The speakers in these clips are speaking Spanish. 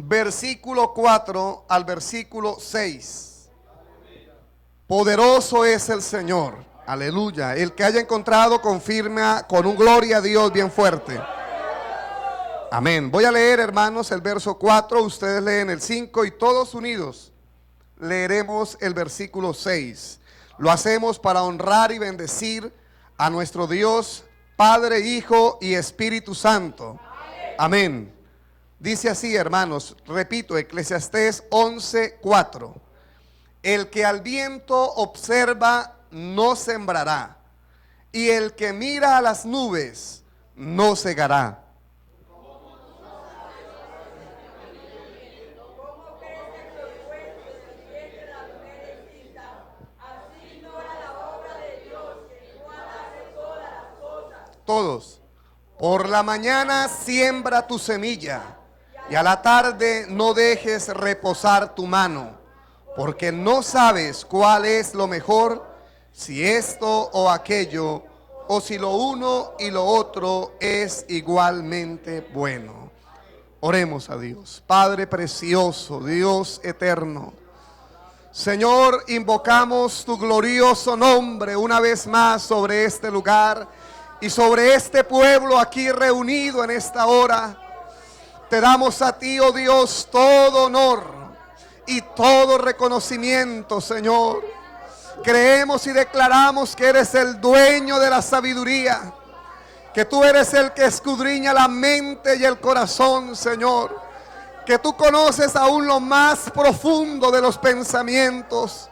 versículo 4 al versículo 6. Poderoso es el Señor, aleluya. El que haya encontrado confirma con un gloria a Dios bien fuerte. Amén. Voy a leer, hermanos, el verso 4, ustedes leen el 5 y todos unidos leeremos el versículo 6. Lo hacemos para honrar y bendecir a nuestro Dios, Padre, Hijo y Espíritu Santo. Amén. Dice así, hermanos, repito, Eclesiastés 11:4. El que al viento observa no sembrará, y el que mira a las nubes no segará. Todos. Por la mañana siembra tu semilla, y a la tarde no dejes reposar tu mano, porque no sabes cuál es lo mejor, si esto o aquello, o si lo uno y lo otro es igualmente bueno. Oremos a Dios. Padre precioso, Dios eterno, Señor, invocamos tu glorioso nombre una vez más sobre este lugar y sobre este pueblo aquí reunido en esta hora. Te damos a ti, oh Dios, todo honor y todo reconocimiento, Señor. Creemos y declaramos que eres el dueño de la sabiduría, que tú eres el que escudriña la mente y el corazón, Señor, que tú conoces aún lo más profundo de los pensamientos.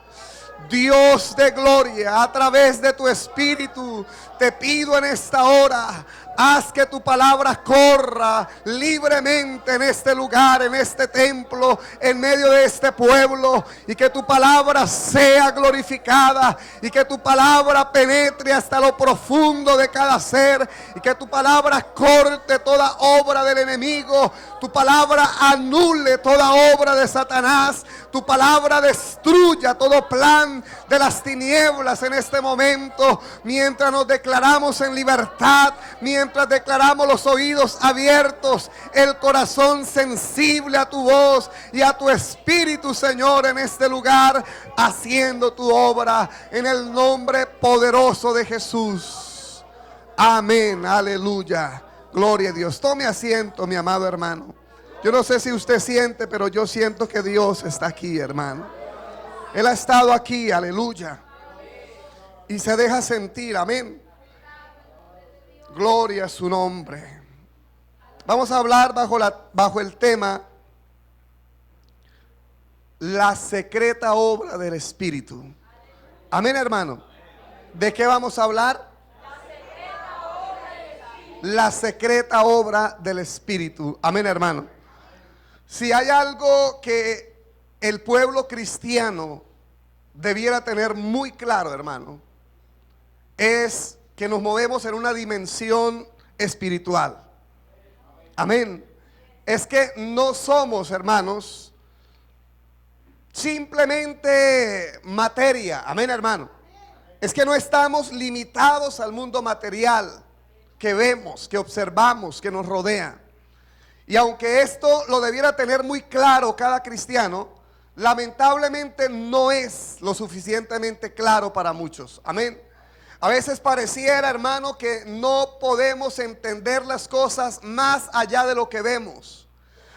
Dios de gloria, a través de tu Espíritu, te pido en esta hora, haz que tu palabra corra libremente en este lugar, en este templo, en medio de este pueblo, y que tu palabra sea glorificada, y que tu palabra penetre hasta lo profundo de cada ser, y que tu palabra corte toda obra del enemigo, tu palabra anule toda obra de Satanás, tu palabra destruya todo plan de las tinieblas en este momento, mientras nos declaramos en libertad, mientras declaramos los oídos abiertos, el corazón sensible a tu voz y a tu Espíritu, Señor, en este lugar, haciendo tu obra en el nombre poderoso de Jesús. Amén, aleluya, gloria a Dios. Tome asiento, mi amado hermano. Yo no sé si usted siente, pero yo siento que Dios está aquí, hermano. Él ha estado aquí, aleluya, y se deja sentir, amén. Gloria a su nombre. Vamos a hablar bajo el tema la secreta obra del Espíritu. Amén, hermano. ¿De qué vamos a hablar? La secreta obra del Espíritu. Amén, hermano. Si hay algo que el pueblo cristiano debiera tener muy claro, hermano, es que nos movemos en una dimensión espiritual. Amén. Es que no somos, hermanos, simplemente materia. Amén, hermano. Es que no estamos limitados al mundo material que vemos, que observamos, que nos rodea. Y aunque esto lo debiera tener muy claro cada cristiano, lamentablemente no es lo suficientemente claro para muchos. Amén. A veces pareciera, hermano, que no podemos entender las cosas más allá de lo que vemos.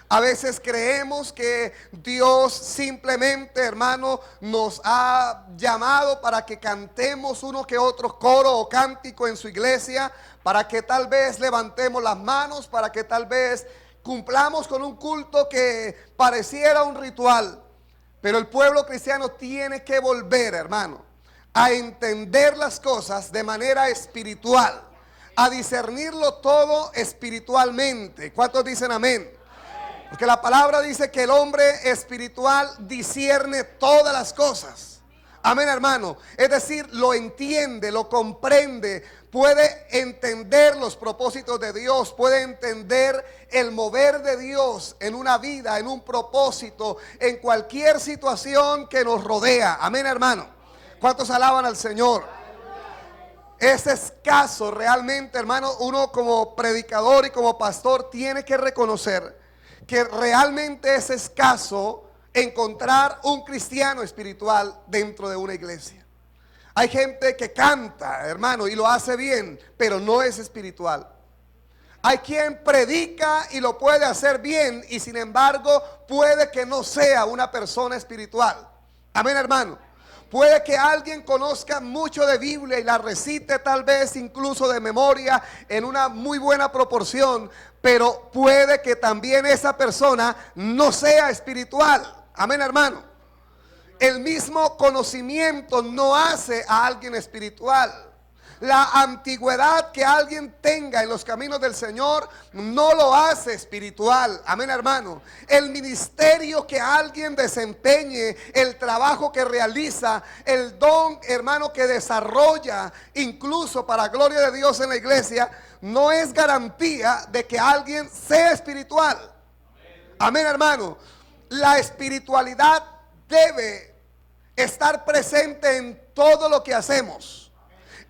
A veces creemos que Dios simplemente, hermano, nos ha llamado para que cantemos uno que otro coro o cántico en su iglesia, para que tal vez levantemos las manos, para que tal vez cumplamos con un culto que pareciera un ritual. Pero el pueblo cristiano tiene que volver, hermano, a entender las cosas de manera espiritual, a discernirlo todo espiritualmente. ¿Cuántos dicen amén? Porque la palabra dice que el hombre espiritual discierne todas las cosas. Amén, hermano. Es decir, lo entiende, lo comprende, puede entender los propósitos de Dios, puede entender el mover de Dios en una vida, en un propósito, en cualquier situación que nos rodea. Amén, hermano. ¿Cuántos alaban al Señor? Es escaso realmente, hermano. Uno como predicador y como pastor tiene que reconocer que realmente es escaso encontrar un cristiano espiritual dentro de una iglesia. Hay gente que canta, hermano, y lo hace bien, pero no es espiritual. Hay quien predica y lo puede hacer bien, y sin embargo puede que no sea una persona espiritual. Amén, hermano. Puede que alguien conozca mucho de Biblia y la recite tal vez incluso de memoria en una muy buena proporción, pero puede que también esa persona no sea espiritual. Amén, hermano. El mismo conocimiento no hace a alguien espiritual. La antigüedad que alguien tenga en los caminos del Señor no lo hace espiritual. Amén, hermano. El ministerio que alguien desempeñe, el trabajo que realiza, el don, hermano, que desarrolla, incluso para gloria de Dios en la iglesia, no es garantía de que alguien sea espiritual. Amén, hermano. La espiritualidad debe estar presente en todo lo que hacemos.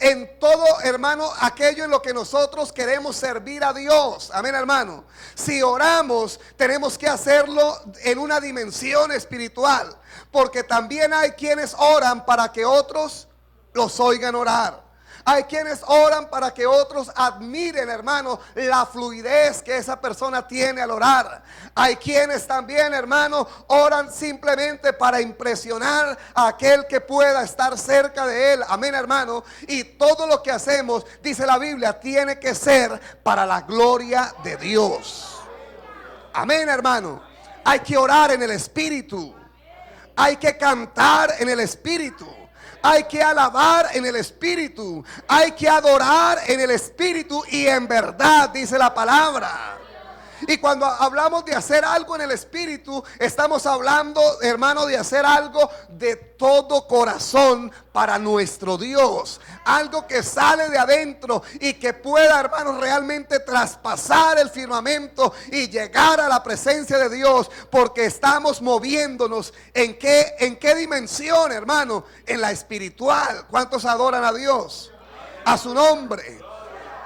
En todo, hermano, aquello en lo que nosotros queremos servir a Dios. Amén, hermano. Si oramos, tenemos que hacerlo en una dimensión espiritual. Porque también hay quienes oran para que otros los oigan orar. Hay quienes oran para que otros admiren, hermano, la fluidez que esa persona tiene al orar. Hay quienes también, hermano, oran simplemente para impresionar a aquel que pueda estar cerca de él. Amén, hermano. Y todo lo que hacemos, dice la Biblia, tiene que ser para la gloria de Dios. Amén, hermano. Hay que orar en el Espíritu. Hay que cantar en el Espíritu. Hay que alabar en el Espíritu. Hay que adorar en el Espíritu y en verdad, dice la palabra. Y cuando hablamos de hacer algo en el Espíritu, estamos hablando, hermano, de hacer algo de todo corazón para nuestro Dios. Algo que sale de adentro y que pueda, hermano, realmente traspasar el firmamento y llegar a la presencia de Dios. Porque estamos moviéndonos ¿en qué dimensión, hermano? En la espiritual. ¿Cuántos adoran a Dios? A su nombre.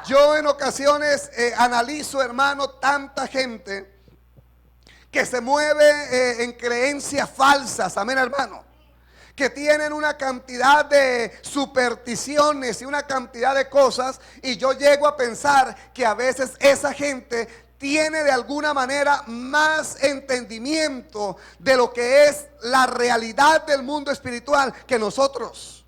Yo en ocasiones analizo, hermano, tanta gente que se mueve en creencias falsas. Amén, hermano. Que tienen una cantidad de supersticiones y una cantidad de cosas. Y yo llego a pensar que a veces esa gente tiene de alguna manera más entendimiento de lo que es la realidad del mundo espiritual que nosotros.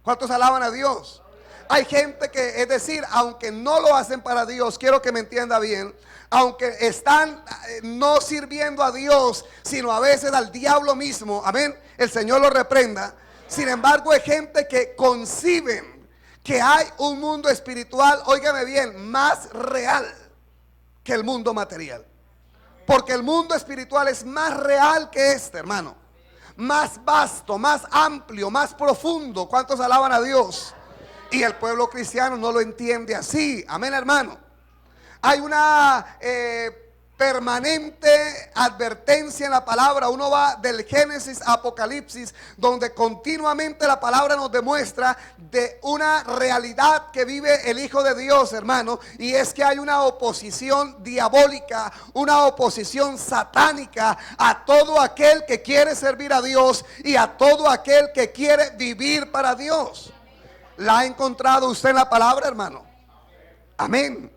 ¿Cuántos alaban a Dios? Hay gente que, es decir, aunque no lo hacen para Dios, quiero que me entienda bien, aunque están no sirviendo a Dios, sino a veces al diablo mismo, amén, el Señor lo reprenda. Sin embargo, hay gente que conciben que hay un mundo espiritual, óigame bien, más real que el mundo material. Porque el mundo espiritual es más real que este, hermano. Más vasto, más amplio, más profundo. ¿Cuántos alaban a Dios? Y el pueblo cristiano no lo entiende así. Amén, hermano. Hay una permanente advertencia en la palabra. Uno va del Génesis a Apocalipsis, donde continuamente la palabra nos demuestra de una realidad que vive el Hijo de Dios, hermano. Y es que hay una oposición diabólica, una oposición satánica a todo aquel que quiere servir a Dios y a todo aquel que quiere vivir para Dios. ¿La ha encontrado usted en la palabra, hermano? Amén.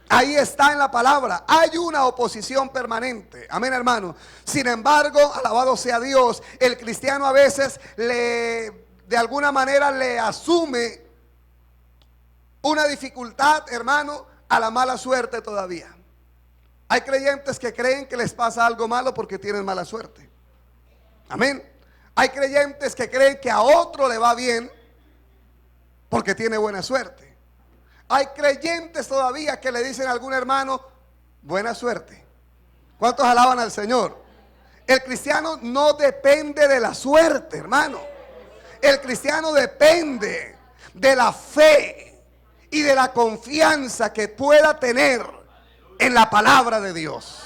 Ahí está en la palabra. Hay una oposición permanente. Amén, hermano. Sin embargo, alabado sea Dios, el cristiano a veces de alguna manera le asume una dificultad, hermano, a la mala suerte todavía. Hay creyentes que creen que les pasa algo malo porque tienen mala suerte. Amén. Hay creyentes que creen que a otro le va bien porque tiene buena suerte. Hay creyentes todavía que le dicen a algún hermano, buena suerte. ¿Cuántos alaban al Señor? El cristiano no depende de la suerte, hermano. El cristiano depende de la fe y de la confianza que pueda tener en la palabra de Dios.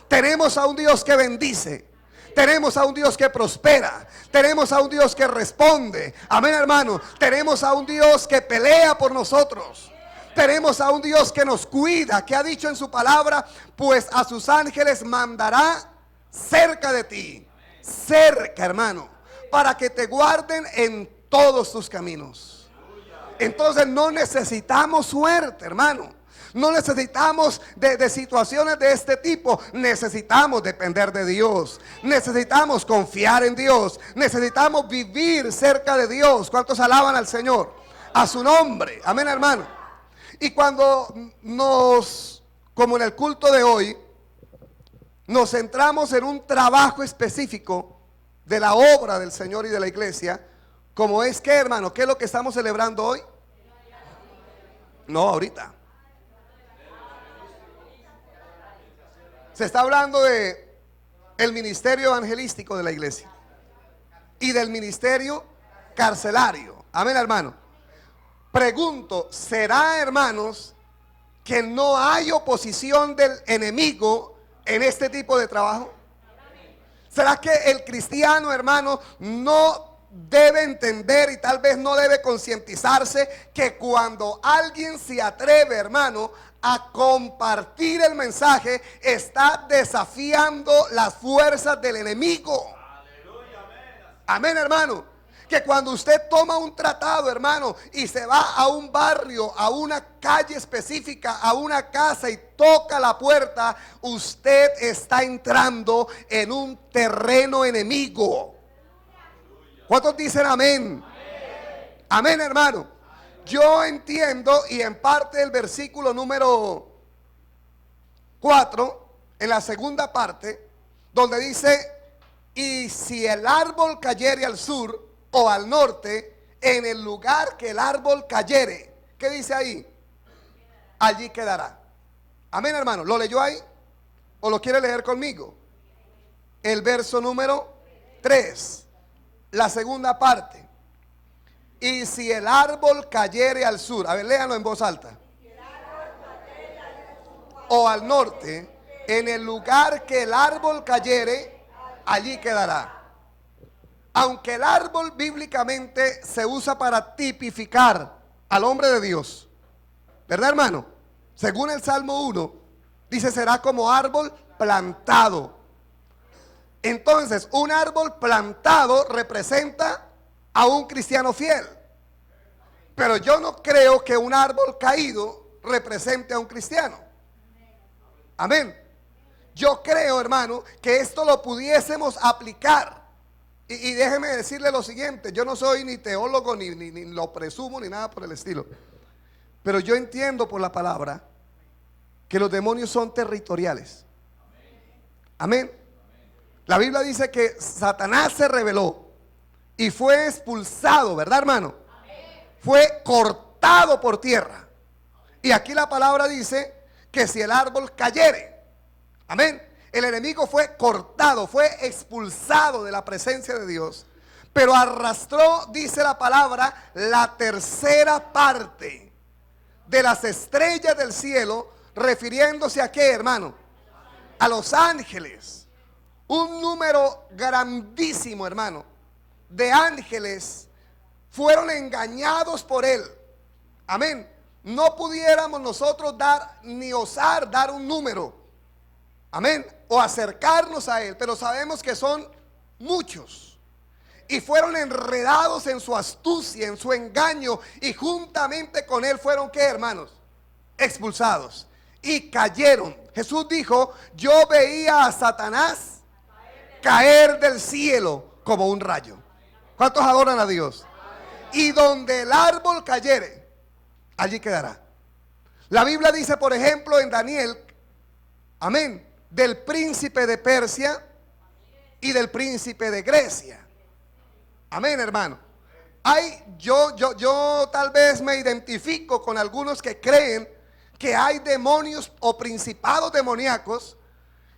Tenemos a un Dios que bendice. Tenemos a un Dios que prospera. Tenemos a un Dios que responde. Amén, hermano. Tenemos a un Dios que pelea por nosotros. Tenemos a un Dios que nos cuida, que ha dicho en su palabra, pues a sus ángeles mandará cerca de ti. Cerca, hermano, para que te guarden en todos tus caminos. Entonces no necesitamos suerte, hermano. No necesitamos de situaciones de este tipo. Necesitamos depender de Dios. Necesitamos confiar en Dios. Necesitamos vivir cerca de Dios. ¿Cuántos alaban al Señor? A su nombre. Amén, hermano. Y cuando como en el culto de hoy, nos centramos en un trabajo específico de la obra del Señor y de la iglesia, como es que, hermano, ¿qué es lo que estamos celebrando hoy? No, ahorita. Se está hablando de el ministerio evangelístico de la iglesia y del ministerio carcelario. Amén, hermano. Pregunto, ¿será, hermanos, que no hay oposición del enemigo en este tipo de trabajo? ¿Será que el cristiano, hermano, no debe entender y tal vez no debe concientizarse que cuando alguien se atreve, hermano, a compartir el mensaje, está desafiando las fuerzas del enemigo? Amén, hermano. Que cuando usted toma un tratado, hermano, y se va a un barrio, a una calle específica, a una casa y toca la puerta, usted está entrando en un terreno enemigo. ¿Cuántos dicen amén? Amén, hermano. Yo entiendo, y en parte del versículo número 4, en la segunda parte, donde dice: y si el árbol cayere al sur o al norte, en el lugar que el árbol cayere, ¿qué dice ahí? Allí quedará. Amén, hermano. ¿Lo leyó ahí? ¿O lo quiere leer conmigo? El verso número 3, la segunda parte. Y si el árbol cayere al sur, a ver, léanlo en voz alta. O al norte, en el lugar que el árbol cayere, allí quedará. Aunque el árbol bíblicamente se usa para tipificar al hombre de Dios, ¿verdad, hermano? Según el Salmo 1, dice: será como árbol plantado. Entonces, un árbol plantado representa a un cristiano fiel. Pero yo no creo que un árbol caído represente a un cristiano. Amén. Yo creo, hermano, que esto lo pudiésemos aplicar. Y déjeme decirle lo siguiente: yo no soy ni teólogo, ni lo presumo, ni nada por el estilo. Pero yo entiendo por la palabra que los demonios son territoriales. Amén. La Biblia dice que Satanás se rebeló y fue expulsado, ¿verdad, hermano? Fue cortado por tierra. Y aquí la palabra dice que si el árbol cayere, amén, el enemigo fue cortado, fue expulsado de la presencia de Dios, pero arrastró, dice la palabra, la tercera parte de las estrellas del cielo, refiriéndose a qué, hermano, a los ángeles. Un número grandísimo, hermano, de ángeles fueron engañados por él. Amén. No pudiéramos nosotros dar ni osar dar un número, amén, o acercarnos a él, pero sabemos que son muchos. Y fueron enredados en su astucia, en su engaño, y juntamente con él fueron, ¿qué, hermanos? Expulsados y cayeron. Jesús dijo: yo veía a Satanás caer del cielo como un rayo. ¿Cuántos adoran a Dios? Y donde el árbol cayere, allí quedará. La Biblia dice, por ejemplo, en Daniel, amén, del príncipe de Persia y del príncipe de Grecia. Amén, hermano. Yo tal vez me identifico con algunos que creen que hay demonios o principados demoníacos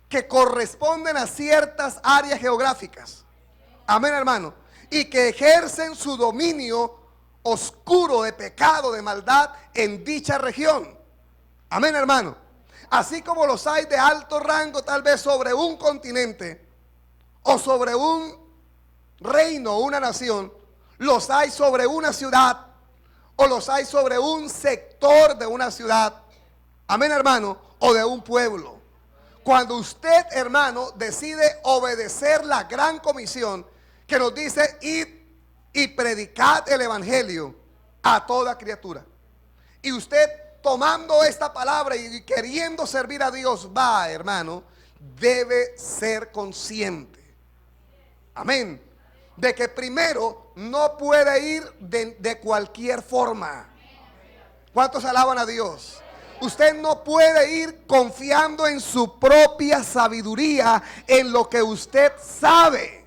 que corresponden a ciertas áreas geográficas. Amén, hermano. Y que ejercen su dominio oscuro de pecado, de maldad en dicha región. Amén, hermano. Así como los hay de alto rango tal vez sobre un continente o sobre un reino o una nación, los hay sobre una ciudad o los hay sobre un sector de una ciudad. Amén, hermano, o de un pueblo. Cuando usted, hermano, decide obedecer la gran comisión que nos dice: id y predicad el evangelio a toda criatura. Y usted, tomando esta palabra y queriendo servir a Dios, va, hermano, debe ser consciente, amén, de que primero no puede ir de cualquier forma. ¿Cuántos alaban a Dios? Usted no puede ir confiando en su propia sabiduría, en lo que usted sabe.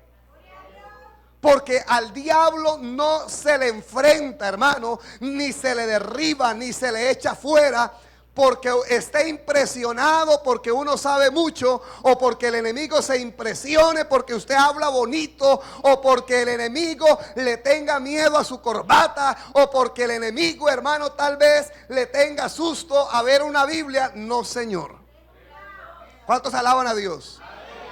Porque al diablo no se le enfrenta, hermano, ni se le derriba, ni se le echa fuera, porque esté impresionado, porque uno sabe mucho, o porque el enemigo se impresione, porque usted habla bonito, o porque el enemigo le tenga miedo a su corbata, o porque el enemigo, hermano, tal vez le tenga susto a ver una Biblia. No, Señor. ¿Cuántos alaban a Dios?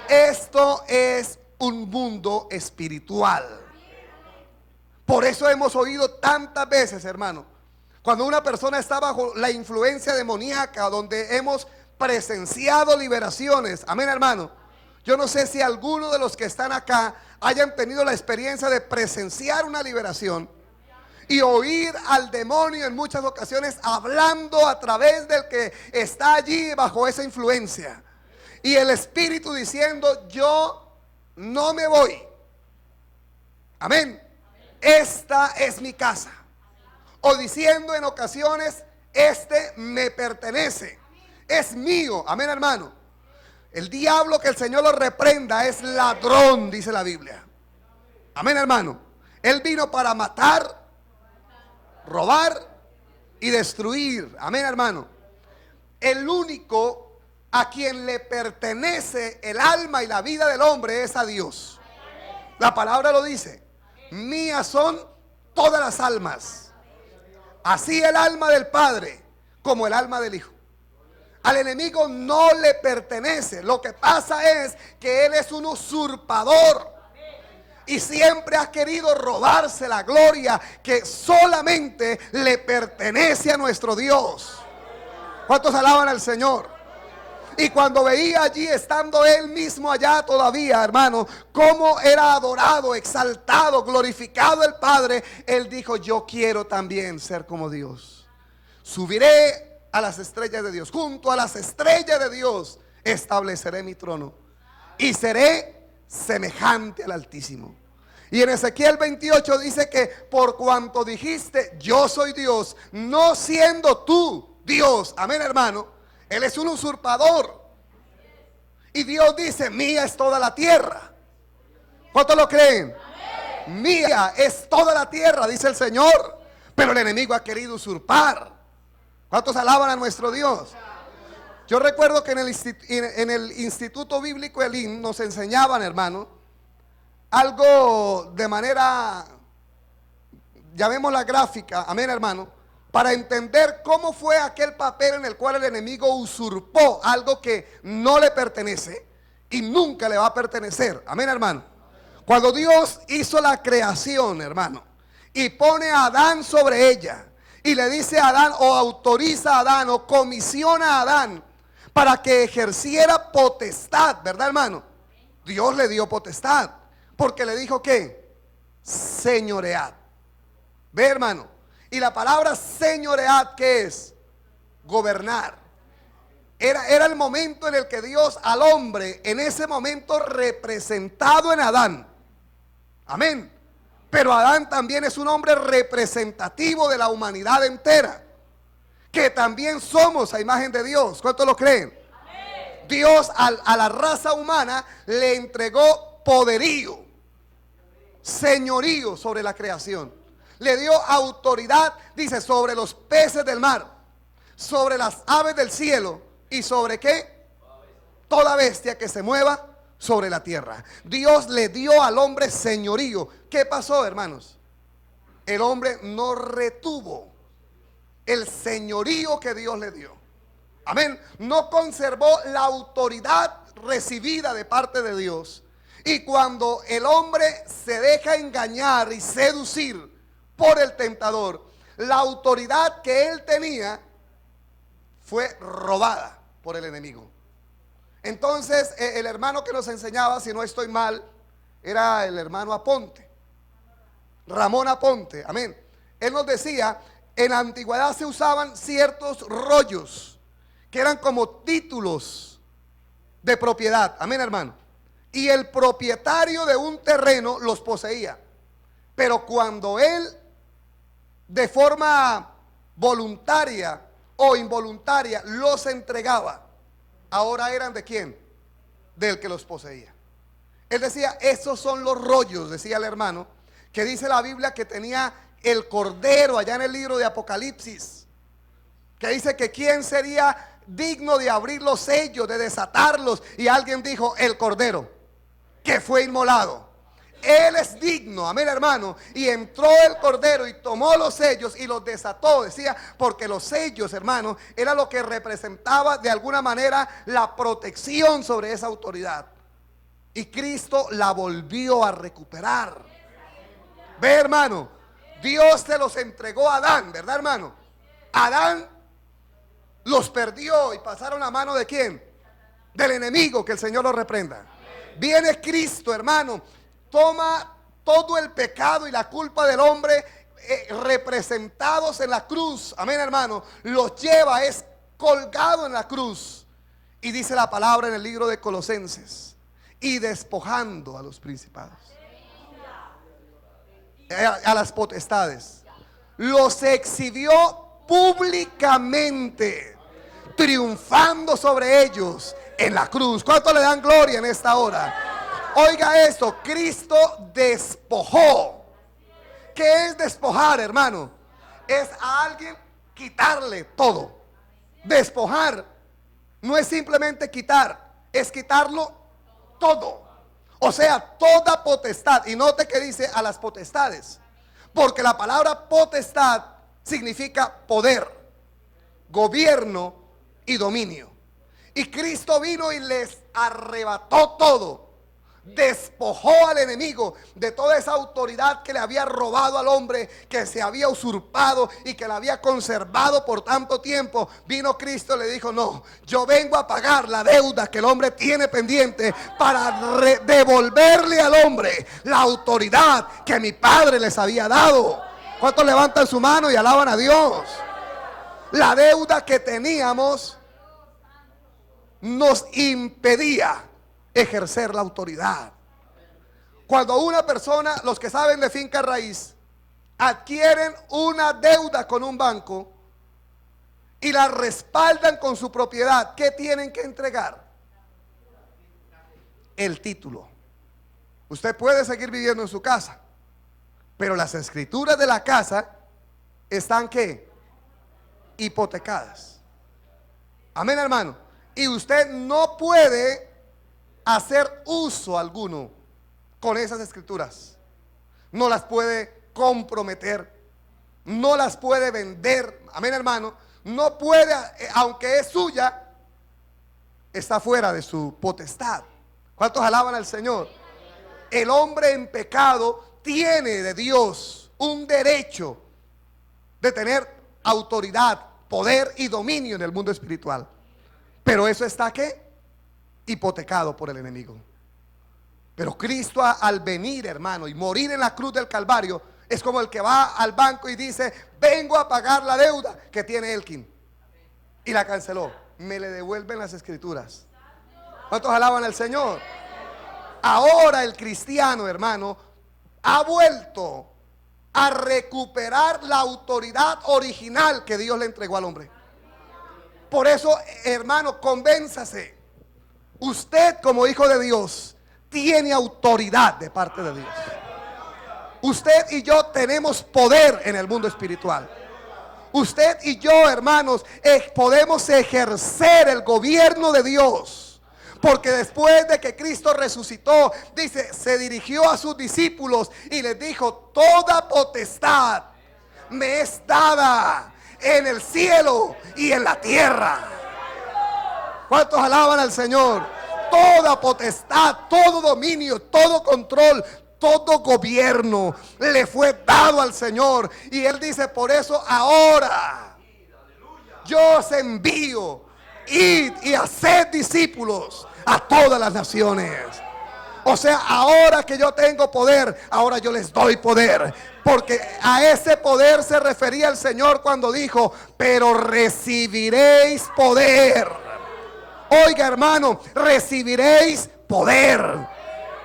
Esto es un mundo espiritual. Por eso hemos oído tantas veces, hermano, cuando una persona está bajo la influencia demoníaca, donde hemos presenciado liberaciones. Amén, hermano. Yo no sé si alguno de los que están acá hayan tenido la experiencia de presenciar una liberación y oír al demonio en muchas ocasiones hablando a través del que está allí bajo esa influencia, y el espíritu diciendo: yo no me voy. Amén. Esta es mi casa. O diciendo en ocasiones: este me pertenece, es mío. Amén, hermano. El diablo, que el Señor lo reprenda, es ladrón, dice la Biblia. Amén, hermano. Él vino para matar, robar y destruir. Amén, hermano. El único a quien le pertenece el alma y la vida del hombre es a Dios. La palabra lo dice: mías son todas las almas, así el alma del Padre como el alma del Hijo. Al enemigo no le pertenece. Lo que pasa es que él es un usurpador y siempre ha querido robarse la gloria que solamente le pertenece a nuestro Dios. ¿Cuántos alaban al Señor? Y cuando veía allí, estando él mismo allá todavía, hermano, cómo era adorado, exaltado, glorificado el Padre, él dijo: yo quiero también ser como Dios. Subiré a las estrellas de Dios, junto a las estrellas de Dios estableceré mi trono y seré semejante al Altísimo. Y en Ezequiel 28 dice que por cuanto dijiste: yo soy Dios, no siendo tú Dios. Amén, hermano. Él es un usurpador. Y Dios dice: mía es toda la tierra. ¿Cuántos lo creen? Amén. Mía es toda la tierra, dice el Señor. Pero el enemigo ha querido usurpar. ¿Cuántos alaban a nuestro Dios? Yo recuerdo que en el Instituto Bíblico Elim nos enseñaban, hermano, algo de manera, llamémosla gráfica. Amén, hermano. Para entender cómo fue aquel papel en el cual el enemigo usurpó algo que no le pertenece y nunca le va a pertenecer. Amén, hermano. Cuando Dios hizo la creación, hermano, y pone a Adán sobre ella, y le dice a Adán, o autoriza a Adán, o comisiona a Adán para que ejerciera potestad, ¿verdad, hermano? Dios le dio potestad, porque le dijo que señoread. Ve, hermano. Y la palabra señoread, ¿qué es? Gobernar. Era el momento en el que Dios al hombre, en ese momento representado en Adán. Amén. Pero Adán también es un hombre representativo de la humanidad entera, que también somos a imagen de Dios. ¿Cuántos lo creen? Amén. Dios a la raza humana le entregó poderío, señorío sobre la creación. Le dio autoridad, dice, sobre los peces del mar, sobre las aves del cielo y sobre ¿qué? Toda bestia que se mueva sobre la tierra. Dios le dio al hombre señorío. ¿Qué pasó, hermanos? El hombre no retuvo el señorío que Dios le dio. Amén. No conservó la autoridad recibida de parte de Dios. Y cuando el hombre se deja engañar y seducir por el tentador, la autoridad que él tenía fue robada por el enemigo. Entonces el hermano que nos enseñaba, si no estoy mal, era el hermano Aponte, Ramón Aponte, amén. Él nos decía, en la antigüedad se usaban ciertos rollos que eran como títulos de propiedad, amén, hermano. Y el propietario de un terreno los poseía, pero cuando él de forma voluntaria o involuntaria los entregaba, ahora eran ¿de quién? Del que los poseía. Él decía, esos son los rollos, decía el hermano, que dice la Biblia que tenía el Cordero allá en el libro de Apocalipsis, que dice que quién sería digno de abrir los sellos, de desatarlos, y alguien dijo, el Cordero que fue inmolado. Él es digno, amén, hermano. Y entró el Cordero y tomó los sellos y los desató, decía, porque los sellos, hermano, era lo que representaba de alguna manera la protección sobre esa autoridad. Y Cristo la volvió a recuperar. Ve, hermano, Dios se los entregó a Adán, ¿verdad, hermano? Adán los perdió y pasaron a mano ¿de quién? Del enemigo, que el Señor los reprenda. Viene Cristo, hermano, toma todo el pecado y la culpa del hombre representados en la cruz, amén, hermano, los lleva, es colgado en la cruz. Y dice la palabra en el libro de Colosenses, y despojando a los principados, a las potestades, los exhibió públicamente, triunfando sobre ellos en la cruz. ¿Cuánto le dan gloria en esta hora? Oiga esto, Cristo despojó. ¿Qué es despojar, hermano? Es a alguien quitarle todo. Despojar no es simplemente quitar, es quitarlo todo. O sea, toda potestad. Y note que dice a las potestades, porque la palabra potestad significa poder, gobierno y dominio. Y Cristo vino y les arrebató todo. Despojó al enemigo de toda esa autoridad que le había robado al hombre, que se había usurpado y que la había conservado por tanto tiempo. Vino Cristo y le dijo, no, yo vengo a pagar la deuda que el hombre tiene pendiente para devolverle al hombre la autoridad que mi Padre les había dado. ¿Cuántos levantan su mano y alaban a Dios? La deuda que teníamos nos impedía ejercer la autoridad. Cuando una persona, los que saben de finca raíz, adquieren una deuda con un banco y la respaldan con su propiedad, ¿qué tienen que entregar? El título. Usted puede seguir viviendo en su casa, pero las escrituras de la casa están ¿qué? Hipotecadas. Amén, hermano. Y usted no puede hacer uso alguno con esas escrituras. No las puede comprometer, no las puede vender. Amén, hermano. No puede, aunque es suya, está fuera de su potestad. ¿Cuántos alaban al Señor? El hombre en pecado tiene de Dios un derecho de tener autoridad, poder y dominio en el mundo espiritual. Pero eso está ¿qué? Hipotecado por el enemigo. Pero Cristo al venir, hermano, y morir en la cruz del Calvario, es como el que va al banco y dice, vengo a pagar la deuda que tiene Elkin, y la canceló. Me le devuelven las escrituras. ¿Cuántos alaban al Señor? Ahora el cristiano, hermano, ha vuelto a recuperar la autoridad original que Dios le entregó al hombre. Por eso, hermano, convénzase. Usted como hijo de Dios tiene autoridad de parte de Dios. Usted y yo tenemos poder en el mundo espiritual. Usted y yo, hermanos, podemos ejercer el gobierno de Dios. Porque después de que Cristo resucitó, dice, se dirigió a sus discípulos y les dijo, toda potestad me es dada en el cielo y en la tierra. ¿Cuántos alaban al Señor? Toda potestad, todo dominio, todo control, todo gobierno le fue dado al Señor. Y Él dice, por eso ahora yo os envío, id y haced discípulos a todas las naciones. O sea, ahora que yo tengo poder, ahora yo les doy poder. Porque a ese poder se refería el Señor cuando dijo, pero recibiréis poder. Oiga, hermano, recibiréis poder.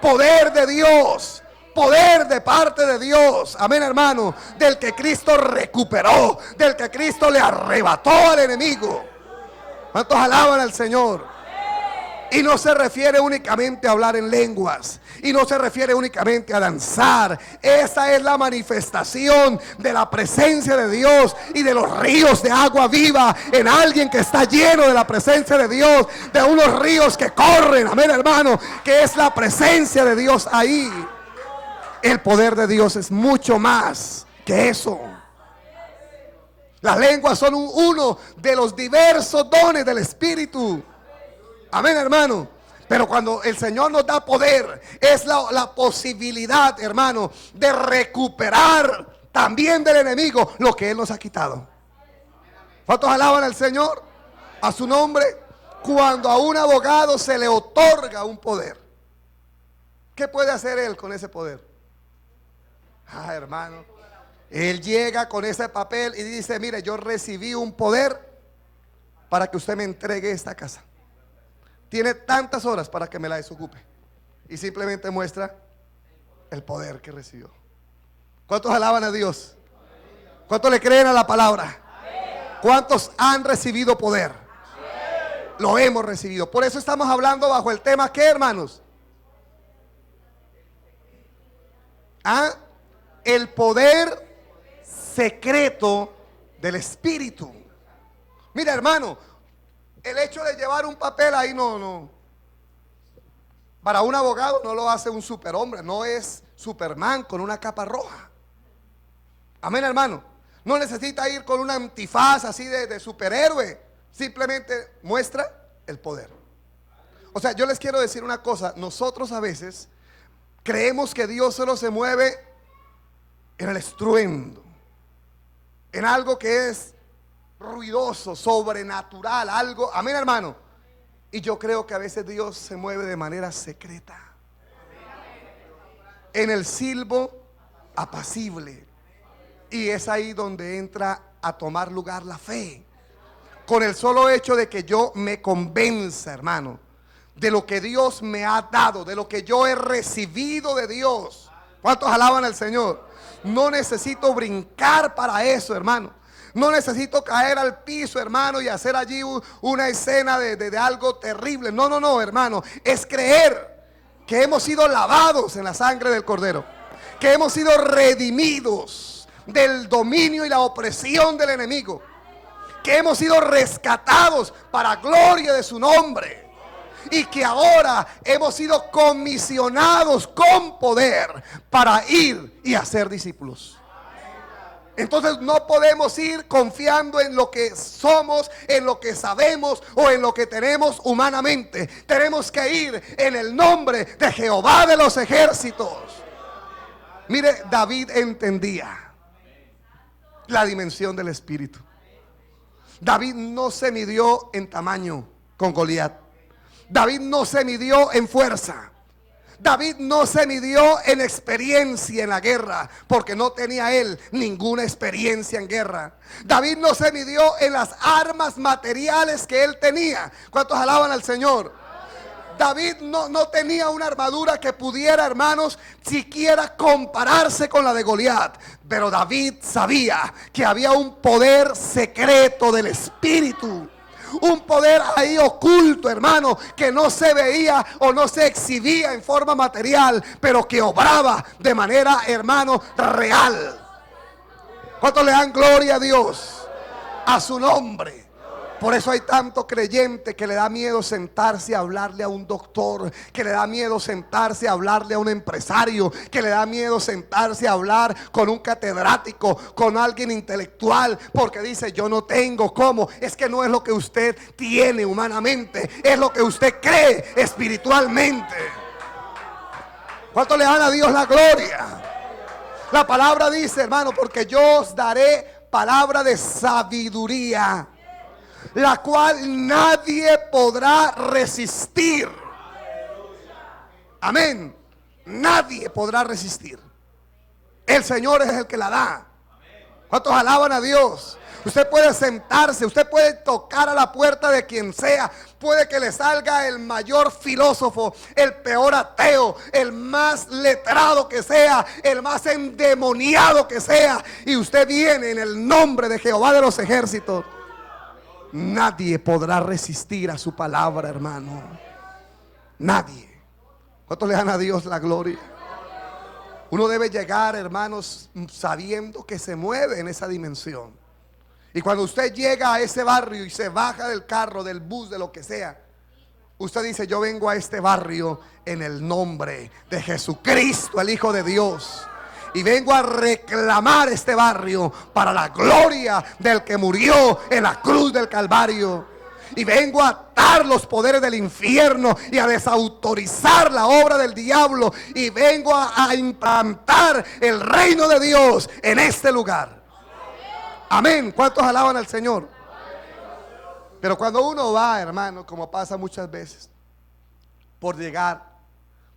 Poder de Dios. Poder de parte de Dios. Amén, hermano. Del que Cristo recuperó. Del que Cristo le arrebató al enemigo. ¿Cuántos alaban al Señor? Y no se refiere únicamente a hablar en lenguas. Y no se refiere únicamente a danzar. Esa es la manifestación de la presencia de Dios y de los ríos de agua viva en alguien que está lleno de la presencia de Dios. De unos ríos que corren, amén, hermano, que es la presencia de Dios ahí. El poder de Dios es mucho más que eso. Las lenguas son uno de los diversos dones del Espíritu. Amén, hermano. Pero cuando el Señor nos da poder, es la posibilidad, hermano, de recuperar también del enemigo lo que Él nos ha quitado. ¿Cuántos alaban al Señor? A su nombre. Cuando a un abogado se le otorga un poder, ¿qué puede hacer él con ese poder? Hermano, él llega con ese papel y dice, mire, yo recibí un poder para que usted me entregue esta casa. Tiene tantas horas para que me la desocupe. Y simplemente muestra el poder que recibió. ¿Cuántos alaban a Dios? ¿Cuántos le creen a la palabra? ¿Cuántos han recibido poder? Lo hemos recibido. Por eso estamos hablando bajo el tema, ¿qué, hermanos? El poder secreto del Espíritu. Mira, hermano, el hecho de llevar un papel ahí no. Para un abogado no lo hace un superhombre, no es Superman con una capa roja. Amén, hermano. No necesita ir con una antifaz así de superhéroe. Simplemente muestra el poder. O sea, yo les quiero decir una cosa. Nosotros a veces creemos que Dios solo se mueve en el estruendo, en algo que es ruidoso, sobrenatural, algo, amén, hermano. Y yo creo que a veces Dios se mueve de manera secreta, en el silbo apacible. Y es ahí donde entra a tomar lugar la fe. Con el solo hecho de que yo me convenza, hermano, de lo que Dios me ha dado, de lo que yo he recibido de Dios. ¿Cuántos alaban al Señor? No necesito brincar para eso, hermano. No necesito caer al piso, hermano, y hacer allí una escena de algo terrible. No, hermano. Es creer que hemos sido lavados en la sangre del Cordero, que hemos sido redimidos del dominio y la opresión del enemigo, que hemos sido rescatados para gloria de su nombre, y que ahora hemos sido comisionados con poder para ir y hacer discípulos. Entonces no podemos ir confiando en lo que somos, en lo que sabemos o en lo que tenemos humanamente. Tenemos que ir en el nombre de Jehová de los ejércitos. Mire, David entendía la dimensión del Espíritu. David no se midió en tamaño con Goliat. David no se midió en fuerza. David no se midió en experiencia en la guerra, porque no tenía él ninguna experiencia en guerra. David no se midió en las armas materiales que él tenía. ¿Cuántos alaban al Señor? David no tenía una armadura que pudiera, hermanos, siquiera compararse con la de Goliat. Pero David sabía que había un poder secreto del Espíritu. Un poder ahí oculto, hermano, que no se veía o no se exhibía en forma material, pero que obraba de manera, hermano, real. ¿Cuántos le dan gloria a Dios? A su nombre. Por eso hay tanto creyente que le da miedo sentarse a hablarle a un doctor, que le da miedo sentarse a hablarle a un empresario, que le da miedo sentarse a hablar con un catedrático, con alguien intelectual, porque dice: yo no tengo cómo. Es que no es lo que usted tiene humanamente, es lo que usted cree espiritualmente. ¿Cuánto le dan a Dios la gloria? La palabra dice, hermano, porque yo os daré palabra de sabiduría, la cual nadie podrá resistir. Amén. Nadie podrá resistir. El Señor es el que la da. ¿Cuántos alaban a Dios? Usted puede sentarse, usted puede tocar a la puerta de quien sea. Puede que le salga el mayor filósofo, el peor ateo, el más letrado que sea, el más endemoniado que sea, y usted viene en el nombre de Jehová de los ejércitos. Nadie podrá resistir a su palabra, hermano. Nadie. ¿Cuántos le dan a Dios la gloria? Uno debe llegar, hermanos, sabiendo que se mueve en esa dimensión. Y cuando usted llega a ese barrio y se baja del carro, del bus, de lo que sea, usted dice: yo vengo a este barrio en el nombre de Jesucristo, el Hijo de Dios, y vengo a reclamar este barrio para la gloria del que murió en la cruz del Calvario. Y vengo a atar los poderes del infierno y a desautorizar la obra del diablo. Y vengo a implantar el reino de Dios en este lugar. Amén. ¿Cuántos alaban al Señor? Pero cuando uno va, hermano, como pasa muchas veces, por llegar,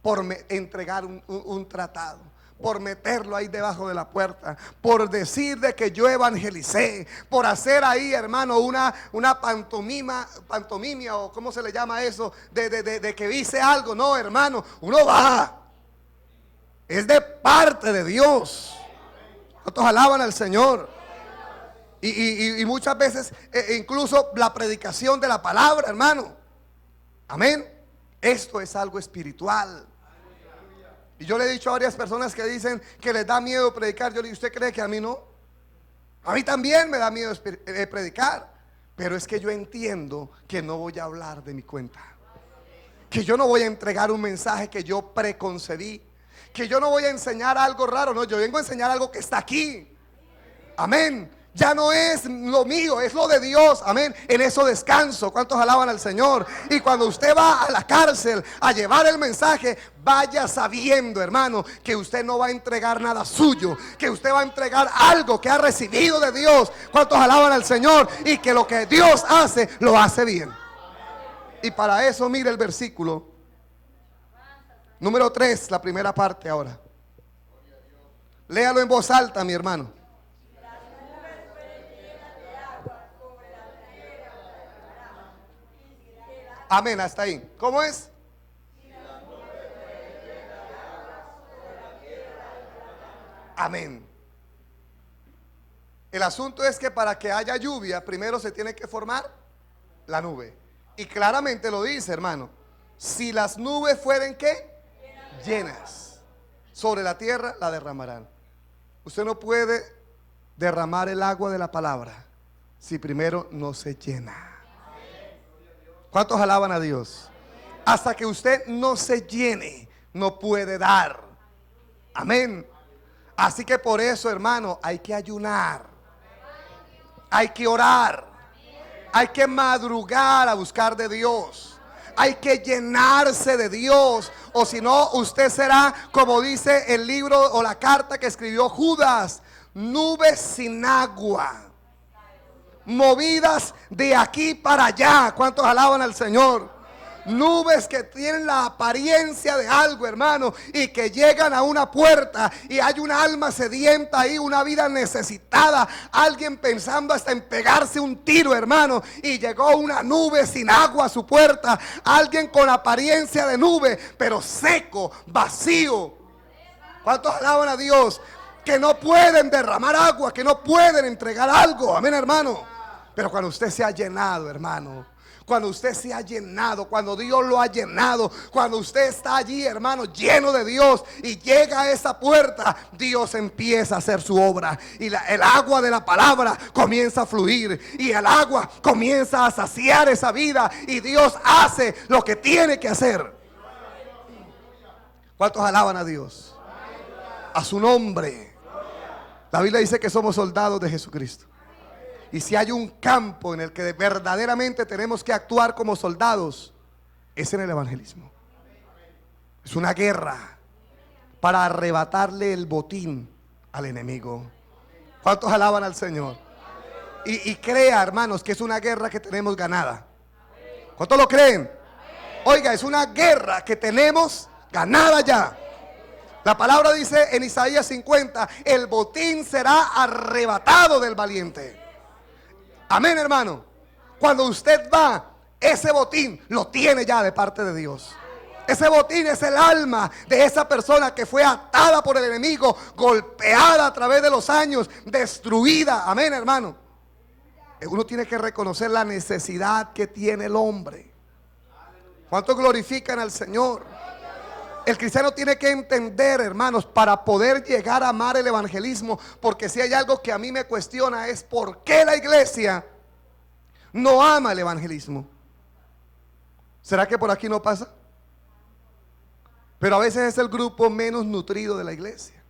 por entregar un tratado, por meterlo ahí debajo de la puerta, por decir de que yo evangelicé, por hacer ahí, hermano, una pantomimia, o cómo se le llama eso, de que hice algo. No, hermano, uno va, es de parte de Dios. ¿Cuántos alaban al Señor? Y muchas veces incluso la predicación de la palabra, hermano. Amén. Esto es algo espiritual. Y yo le he dicho a varias personas que dicen que les da miedo predicar. Yo le digo: ¿usted cree que a mí no? A mí también me da miedo predicar. Pero es que yo entiendo que no voy a hablar de mi cuenta, que yo no voy a entregar un mensaje que yo preconcebí, que yo no voy a enseñar algo raro. No, yo vengo a enseñar algo que está aquí. Amén. Ya no es lo mío, es lo de Dios. Amén. En eso descanso. ¿Cuántos alaban al Señor? Y cuando usted va a la cárcel a llevar el mensaje, vaya sabiendo, hermano, que usted no va a entregar nada suyo, que usted va a entregar algo que ha recibido de Dios. ¿Cuántos alaban al Señor? Y que lo que Dios hace, lo hace bien. Y para eso, mire el versículo número 3, la primera parte ahora. Léalo en voz alta, mi hermano. Amén, hasta ahí. ¿Cómo es? Amén. El asunto es que para que haya lluvia, primero se tiene que formar la nube. Y claramente lo dice, hermano: si las nubes fueren ¿qué? Llenas, sobre la tierra la derramarán. Usted no puede derramar el agua de la palabra si primero no se llena. ¿Cuántos alaban a Dios? Hasta que usted no se llene, no puede dar. Amén. Así que por eso, hermano, hay que ayunar, hay que orar, hay que madrugar a buscar de Dios, hay que llenarse de Dios. O si no, usted será, como dice el libro o la carta que escribió Judas, nubes sin agua, movidas de aquí para allá. ¿Cuántos alaban al Señor? Nubes que tienen la apariencia de algo, hermano, y que llegan a una puerta y hay un alma sedienta ahí, una vida necesitada, alguien pensando hasta en pegarse un tiro, hermano, y llegó una nube sin agua a su puerta, alguien con apariencia de nube, pero seco, vacío. ¿Cuántos alaban a Dios? Que no pueden derramar agua, que no pueden entregar algo. Amén, hermano. Pero cuando usted se ha llenado, hermano, cuando usted se ha llenado, cuando Dios lo ha llenado, cuando usted está allí, hermano, lleno de Dios, y llega a esa puerta, Dios empieza a hacer su obra. Y el agua de la palabra comienza a fluir, y el agua comienza a saciar esa vida, y Dios hace lo que tiene que hacer. ¿Cuántos alaban a Dios? A su nombre. La Biblia dice que somos soldados de Jesucristo. Y si hay un campo en el que verdaderamente tenemos que actuar como soldados, es en el evangelismo. Es una guerra. para arrebatarle el botín al enemigo. ¿Cuántos alaban al Señor? Y crea, hermanos, que es una guerra que tenemos ganada. ¿Cuántos lo creen? Oiga, es una guerra que tenemos ganada ya. La palabra dice en Isaías 50: el botín será arrebatado del valiente. Amén, hermano. Cuando usted va, ese botín lo tiene ya de parte de Dios. Ese botín es el alma de esa persona que fue atada por el enemigo, golpeada a través de los años, destruida. Amén, hermano. Uno tiene que reconocer la necesidad que tiene el hombre. ¿Cuántos glorifican al Señor? El cristiano tiene que entender, hermanos, para poder llegar a amar el evangelismo. Porque si hay algo que a mí me cuestiona es por qué la iglesia no ama el evangelismo. ¿Será que por aquí no pasa? Pero a veces es el grupo menos nutrido de la iglesia.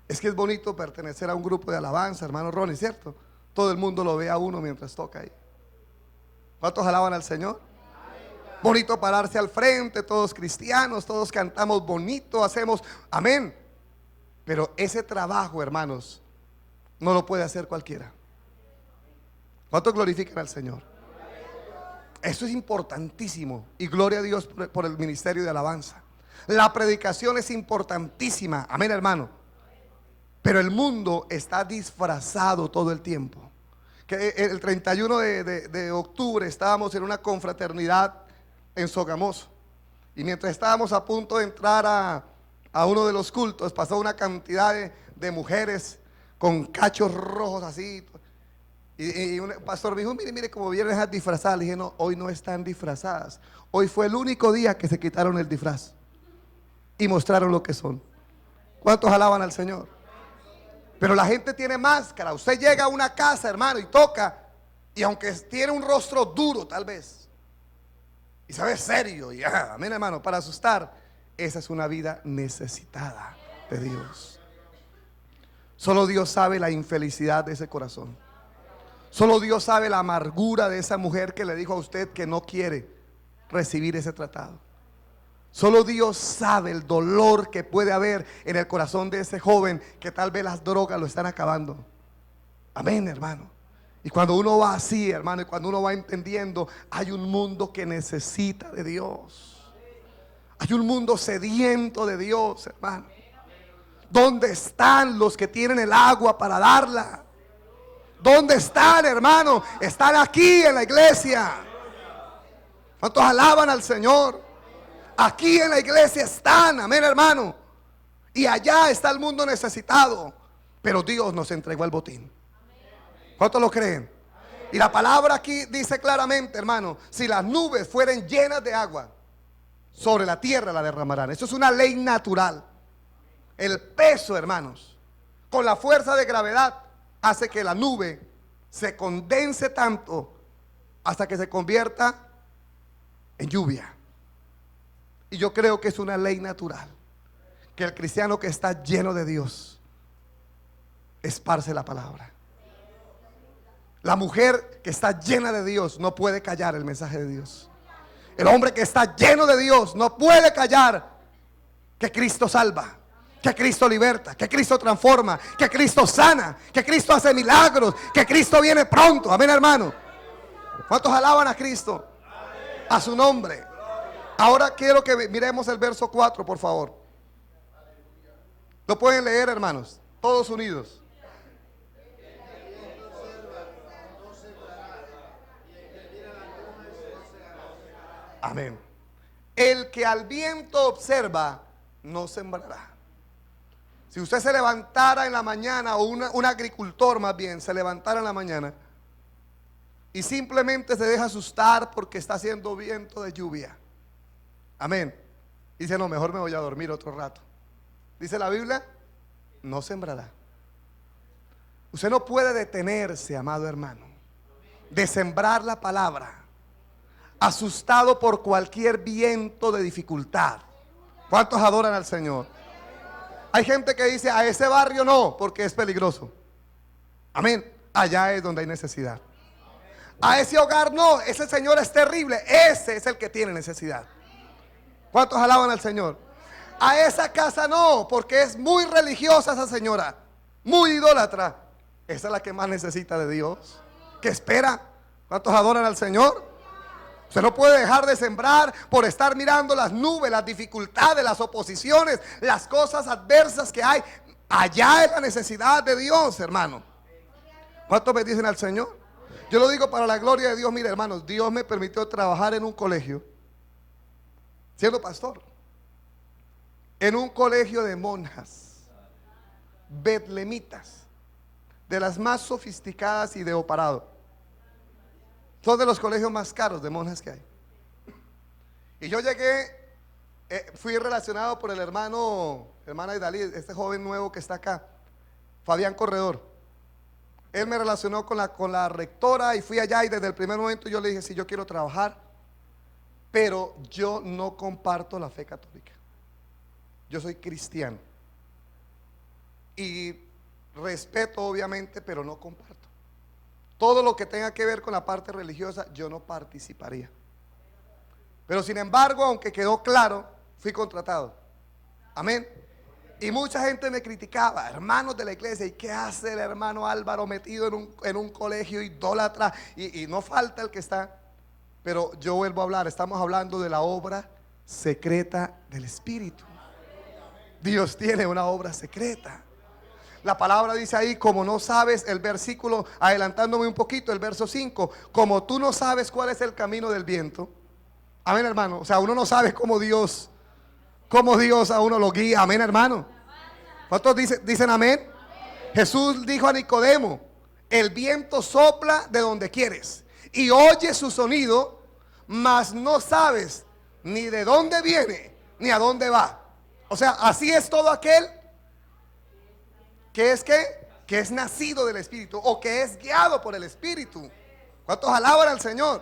Es que es bonito pertenecer a un grupo de alabanza, hermano Ronnie, ¿cierto? Todo el mundo lo ve a uno mientras toca ahí. ¿Cuántos alaban al Señor? Bonito pararse al frente, todos cristianos, todos cantamos bonito, hacemos amén. Pero ese trabajo, hermanos, no lo puede hacer cualquiera. ¿Cuántos glorifican al Señor? Eso es importantísimo. Y gloria a Dios por el ministerio de alabanza. La predicación es importantísima, amén, hermano. Pero el mundo está disfrazado todo el tiempo. Que el 31 de octubre estábamos en una confraternidad en Sogamoso. Y mientras estábamos a punto de entrar a uno de los cultos, pasó una cantidad de mujeres con cachos rojos así. Y un pastor me dijo: mire cómo vienen esas disfrazadas. Le dije: no, hoy no están disfrazadas. Hoy fue el único día que se quitaron el disfraz y mostraron lo que son. ¿Cuántos alaban al Señor? Pero la gente tiene máscara. Usted llega a una casa, hermano, y toca, y aunque tiene un rostro duro tal vez, y se ve serio, y amén, hermano, para asustar, esa es una vida necesitada de Dios. Solo Dios sabe la infelicidad de ese corazón. Solo Dios sabe la amargura de esa mujer que le dijo a usted que no quiere recibir ese tratado. Solo Dios sabe el dolor que puede haber en el corazón de ese joven que tal vez las drogas lo están acabando. Amén, hermano. Y cuando uno va así, hermano, y cuando uno va entendiendo, hay un mundo que necesita de Dios. Hay un mundo sediento de Dios, hermano. ¿Dónde están los que tienen el agua para darla? ¿Dónde están, hermano? Están aquí en la iglesia. ¿Cuántos alaban al Señor? Aquí en la iglesia están, amén, hermano. Y allá está el mundo necesitado. Pero Dios nos entregó el botín. ¿Cuántos lo creen? Y la palabra aquí dice claramente, hermano: si las nubes fueren llenas de agua, sobre la tierra la derramarán. Eso es una ley natural. El peso, hermanos, con la fuerza de gravedad, hace que la nube se condense tanto hasta que se convierta en lluvia. Y yo creo que es una ley natural, que el cristiano que está lleno de Dios esparce la palabra. La mujer que está llena de Dios no puede callar el mensaje de Dios. El hombre que está lleno de Dios no puede callar que Cristo salva, que Cristo liberta, que Cristo transforma, que Cristo sana, que Cristo hace milagros, que Cristo viene pronto. Amén, hermano. ¿Cuántos alaban a Cristo? A su nombre. Ahora quiero que miremos el verso 4, por favor. Lo pueden leer, hermanos, todos unidos. Amén. El que al viento observa, no sembrará. Si usted se levantara en la mañana, o un agricultor más bien, se levantara en la mañana y simplemente se deja asustar porque está haciendo viento de lluvia. Amén. Dice: no, mejor me voy a dormir otro rato. Dice la Biblia: no sembrará. Usted no puede detenerse, amado hermano, de sembrar la palabra, asustado por cualquier viento de dificultad. ¿Cuántos adoran al Señor? Hay gente que dice: a ese barrio no, porque es peligroso. Amén. Allá es donde hay necesidad. A ese hogar no, ese señor es terrible. Ese es el que tiene necesidad. ¿Cuántos alaban al Señor? A esa casa no, porque es muy religiosa esa señora, muy idólatra. Esa es la que más necesita de Dios. ¿Qué espera? ¿Cuántos adoran al Señor? Usted no puede dejar de sembrar por estar mirando las nubes, las dificultades, las oposiciones, las cosas adversas que hay. Allá es la necesidad de Dios, hermano. ¿Cuántos me dicen al Señor? Yo lo digo para la gloria de Dios. Mire, hermanos, Dios me permitió trabajar en un colegio, siendo pastor, en un colegio de monjas betlemitas, de las más sofisticadas y de oparado. Son de los colegios más caros de monjas que hay. Y yo llegué, fui relacionado por el hermana Idalí, este joven nuevo que está acá, Fabián Corredor. Él me relacionó con la rectora y fui allá, y desde el primer momento yo le dije: sí, yo quiero trabajar, pero yo no comparto la fe católica. Yo soy cristiano y respeto obviamente, pero no comparto. Todo lo que tenga que ver con la parte religiosa, yo no participaría. Pero sin embargo, aunque quedó claro, fui contratado. Amén. Y mucha gente me criticaba, hermanos de la iglesia: ¿y qué hace el hermano Álvaro metido en un colegio idólatra? Y no falta el que está. Pero yo vuelvo a hablar, estamos hablando de la obra secreta del Espíritu. Dios tiene una obra secreta. La palabra dice ahí, como no sabes, el versículo, adelantándome un poquito, el verso 5, como tú no sabes cuál es el camino del viento. Amén, hermano. O sea, uno no sabe cómo Dios a uno lo guía. Amén, hermano. ¿Cuántos dicen amén? Jesús dijo a Nicodemo: el viento sopla de donde quieres y oyes su sonido, mas no sabes ni de dónde viene ni a dónde va. O sea, así es todo aquel que es nacido del Espíritu, o que es guiado por el Espíritu. ¿Cuántos alaban al Señor?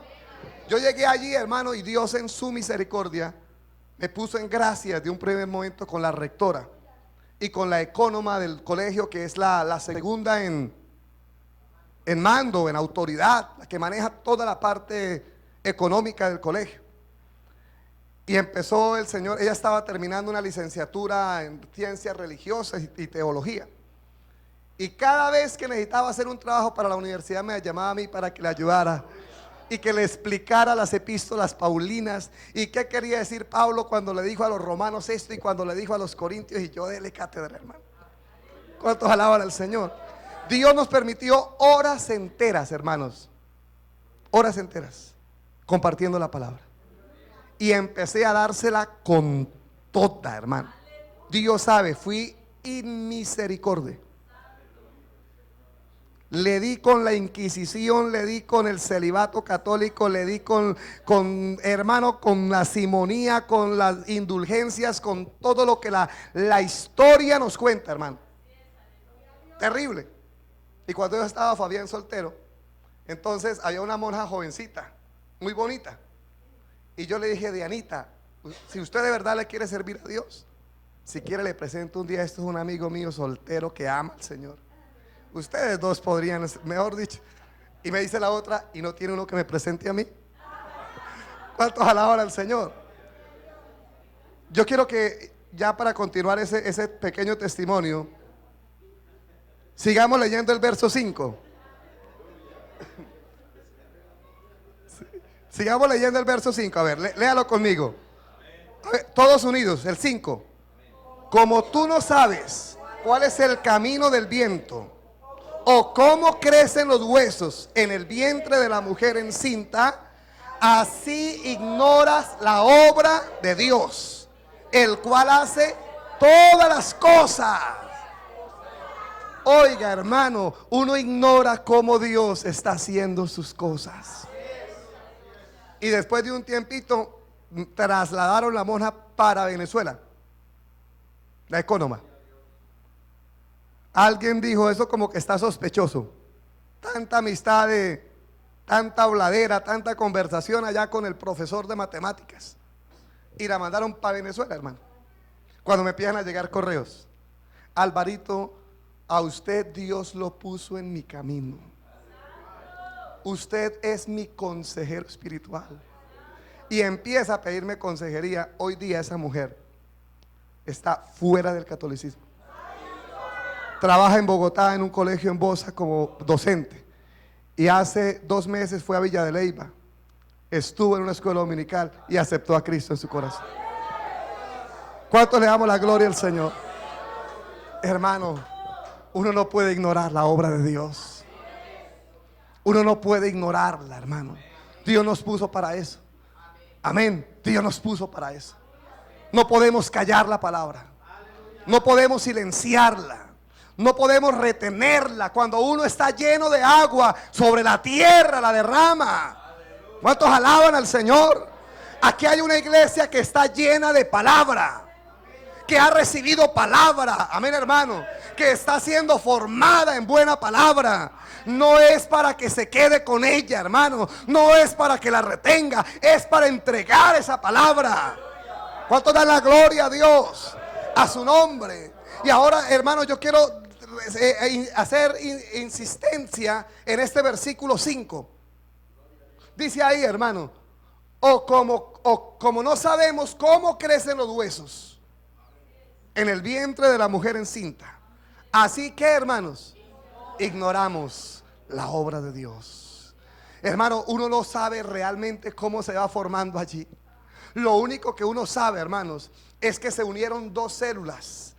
Yo llegué allí, hermano, y Dios en su misericordia me puso en gracia de un primer momento con la rectora y con la ecónoma del colegio, que es la segunda en mando, en autoridad, la que maneja toda la parte económica del colegio. Y empezó el Señor, ella estaba terminando una licenciatura en ciencias religiosas y teología. Y cada vez que necesitaba hacer un trabajo para la universidad, me llamaba a mí para que le ayudara y que le explicara las epístolas paulinas y qué quería decir Pablo cuando le dijo a los romanos esto y cuando le dijo a los corintios, y yo dele cátedra, hermano. ¿Cuántos alaban al Señor? Dios nos permitió horas enteras, hermanos, horas enteras compartiendo la palabra, y empecé a dársela con toda, hermano. Dios sabe, fui inmisericordia. Le di con la Inquisición, le di con el celibato católico, le di con hermano, con la simonía, con las indulgencias, con todo lo que la historia nos cuenta, hermano. Terrible. Y cuando yo estaba, Fabián, soltero, entonces había una monja jovencita, muy bonita. Y yo le dije: Dianita, si usted de verdad le quiere servir a Dios, si quiere le presento un día, esto es un amigo mío soltero que ama al Señor. Ustedes dos podrían, mejor dicho. Y me dice la otra: ¿y no tiene uno que me presente a mí? ¿Cuántos alaban al Señor? Yo quiero que, ya para continuar ese pequeño testimonio, sigamos leyendo el verso 5. Sigamos leyendo el verso 5. A ver, léalo conmigo. A ver, todos unidos, el 5. Como tú no sabes cuál es el camino del viento, o cómo crecen los huesos en el vientre de la mujer encinta, así ignoras la obra de Dios, el cual hace todas las cosas. Oiga, hermano, uno ignora cómo Dios está haciendo sus cosas. Y después de un tiempito trasladaron la monja para Venezuela, la ecónoma. Alguien dijo: eso como que está sospechoso. Tanta amistad, tanta habladera, tanta conversación allá con el profesor de matemáticas. Y la mandaron para Venezuela, hermano. Cuando me empiezan a llegar correos: Alvarito, a usted Dios lo puso en mi camino. Usted es mi consejero espiritual. Y empieza a pedirme consejería. Hoy día esa mujer está fuera del catolicismo. Trabaja en Bogotá en un colegio en Bosa como docente. Y hace 2 meses fue a Villa de Leyva. Estuvo en una escuela dominical y aceptó a Cristo en su corazón. ¿Cuántos le damos la gloria al Señor? Hermano, uno no puede ignorar la obra de Dios. Uno no puede ignorarla, hermano. Dios nos puso para eso. Amén. Dios nos puso para eso. No podemos callar la palabra. No podemos silenciarla. No podemos retenerla. Cuando uno está lleno de agua, sobre la tierra la derrama. ¿Cuántos alaban al Señor? Aquí hay una iglesia que está llena de palabra, que ha recibido palabra. Amén, hermano. Que está siendo formada en buena palabra. No es para que se quede con ella, hermano. No es para que la retenga. Es para entregar esa palabra. ¿Cuántos dan la gloria a Dios? A su nombre. Y ahora, hermano, yo quiero hacer insistencia en este versículo 5. Dice ahí, hermano, o como no sabemos cómo crecen los huesos en el vientre de la mujer encinta, así que, hermanos, ignoramos la obra de Dios. Hermano, uno no sabe realmente cómo se va formando allí. Lo único que uno sabe, hermanos, es que se unieron 2 células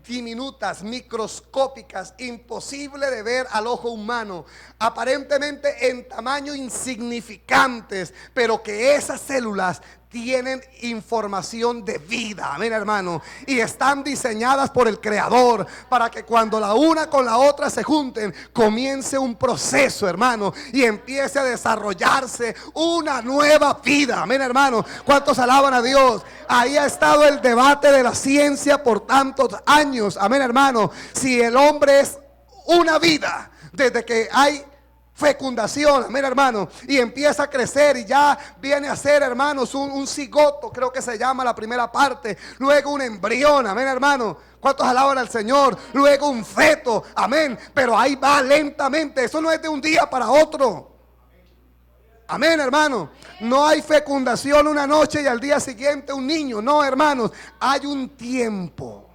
diminutas, microscópicas, imposible de ver al ojo humano, aparentemente en tamaño insignificantes, pero que esas células tienen información de vida. Amén, hermano. Y están diseñadas por el Creador para que cuando la una con la otra se junten, comience un proceso, hermano, y empiece a desarrollarse una nueva vida. Amén, hermano. ¿Cuántos alaban a Dios? Ahí ha estado el debate de la ciencia por tantos años. Amén, hermano. Si el hombre es una vida desde que hay fecundación, amén, hermano, y empieza a crecer y ya viene a ser, hermanos, un cigoto, creo que se llama la primera parte, luego un embrión, amén, hermano. ¿Cuántos alaban al Señor? Luego un feto, amén, pero ahí va lentamente. Eso no es de un día para otro. Amén, hermano. No hay fecundación una noche y al día siguiente un niño. No, hermanos, hay un tiempo.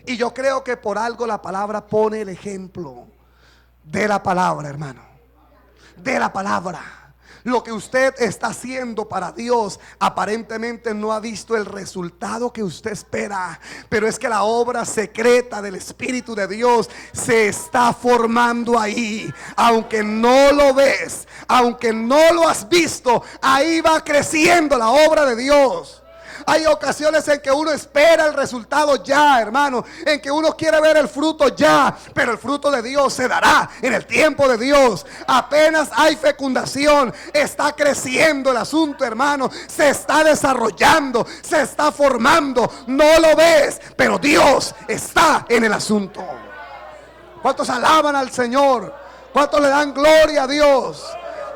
Y yo creo que por algo la palabra pone el ejemplo de la palabra, hermano. De la palabra. Lo que usted está haciendo para Dios aparentemente no ha visto el resultado que usted espera, pero es que la obra secreta del Espíritu de Dios se está formando ahí. Aunque no lo ves, aunque no lo has visto, ahí va creciendo la obra de Dios. Hay ocasiones en que uno espera el resultado ya, hermano, en que uno quiere ver el fruto ya, pero el fruto de Dios se dará en el tiempo de Dios. Apenas hay fecundación, está creciendo el asunto, hermano, se está desarrollando, se está formando. No lo ves, pero Dios está en el asunto. ¿Cuántos alaban al Señor? ¿Cuántos le dan gloria a Dios?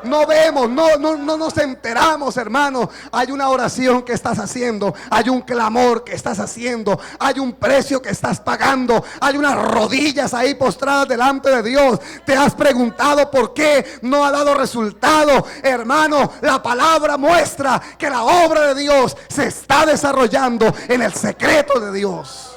No vemos, no nos enteramos, hermano. Hay una oración que estás haciendo, hay un clamor que estás haciendo, hay un precio que estás pagando, hay unas rodillas ahí postradas delante de Dios. Te has preguntado por qué no ha dado resultado, hermano. La palabra muestra que la obra de Dios se está desarrollando en el secreto de Dios.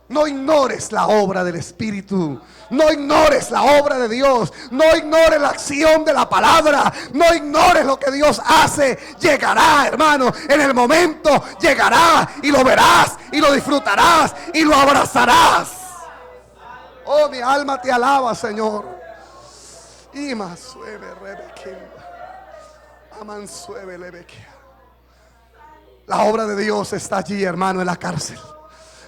No ignores la obra del Espíritu. No ignores la obra de Dios. No ignores la acción de la palabra. No ignores lo que Dios hace. Llegará, hermano. En el momento llegará y lo verás y lo disfrutarás y lo abrazarás. Oh, mi alma te alaba, Señor. Y más sueve, la obra de Dios está allí, hermano, en la cárcel.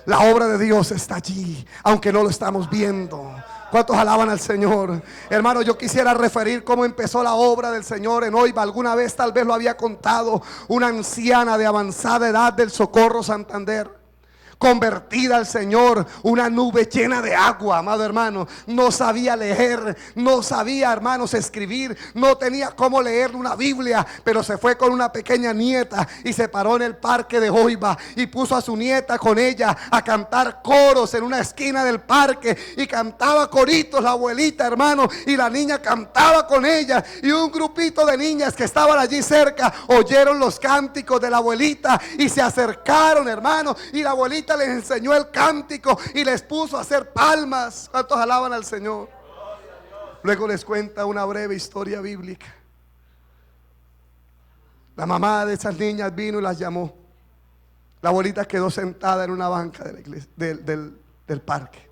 La obra de Dios está allí, aunque no lo estamos viendo. ¿Cuántos alaban al Señor? Hermano, yo quisiera referir cómo empezó la obra del Señor en Oiva. Alguna vez tal vez lo había contado una anciana de avanzada edad del Socorro Santander. convertida al Señor, una nube llena de agua, amado hermano. No sabía leer, no sabía, hermanos, escribir, no tenía cómo leer una Biblia, pero se fue con una pequeña nieta y se paró en el parque de Oiba y puso a su nieta con ella a cantar coros en una esquina del parque, y cantaba coritos la abuelita, hermano, y la niña cantaba con ella, y un grupito de niñas que estaban allí cerca oyeron los cánticos de la abuelita y se acercaron, hermano, y la abuelita les enseñó el cántico y les puso a hacer palmas. ¿Cuántos alaban al Señor? Luego les cuenta una breve historia bíblica. La mamá de esas niñas vino y las llamó. La abuelita quedó sentada en una banca de la iglesia, del parque.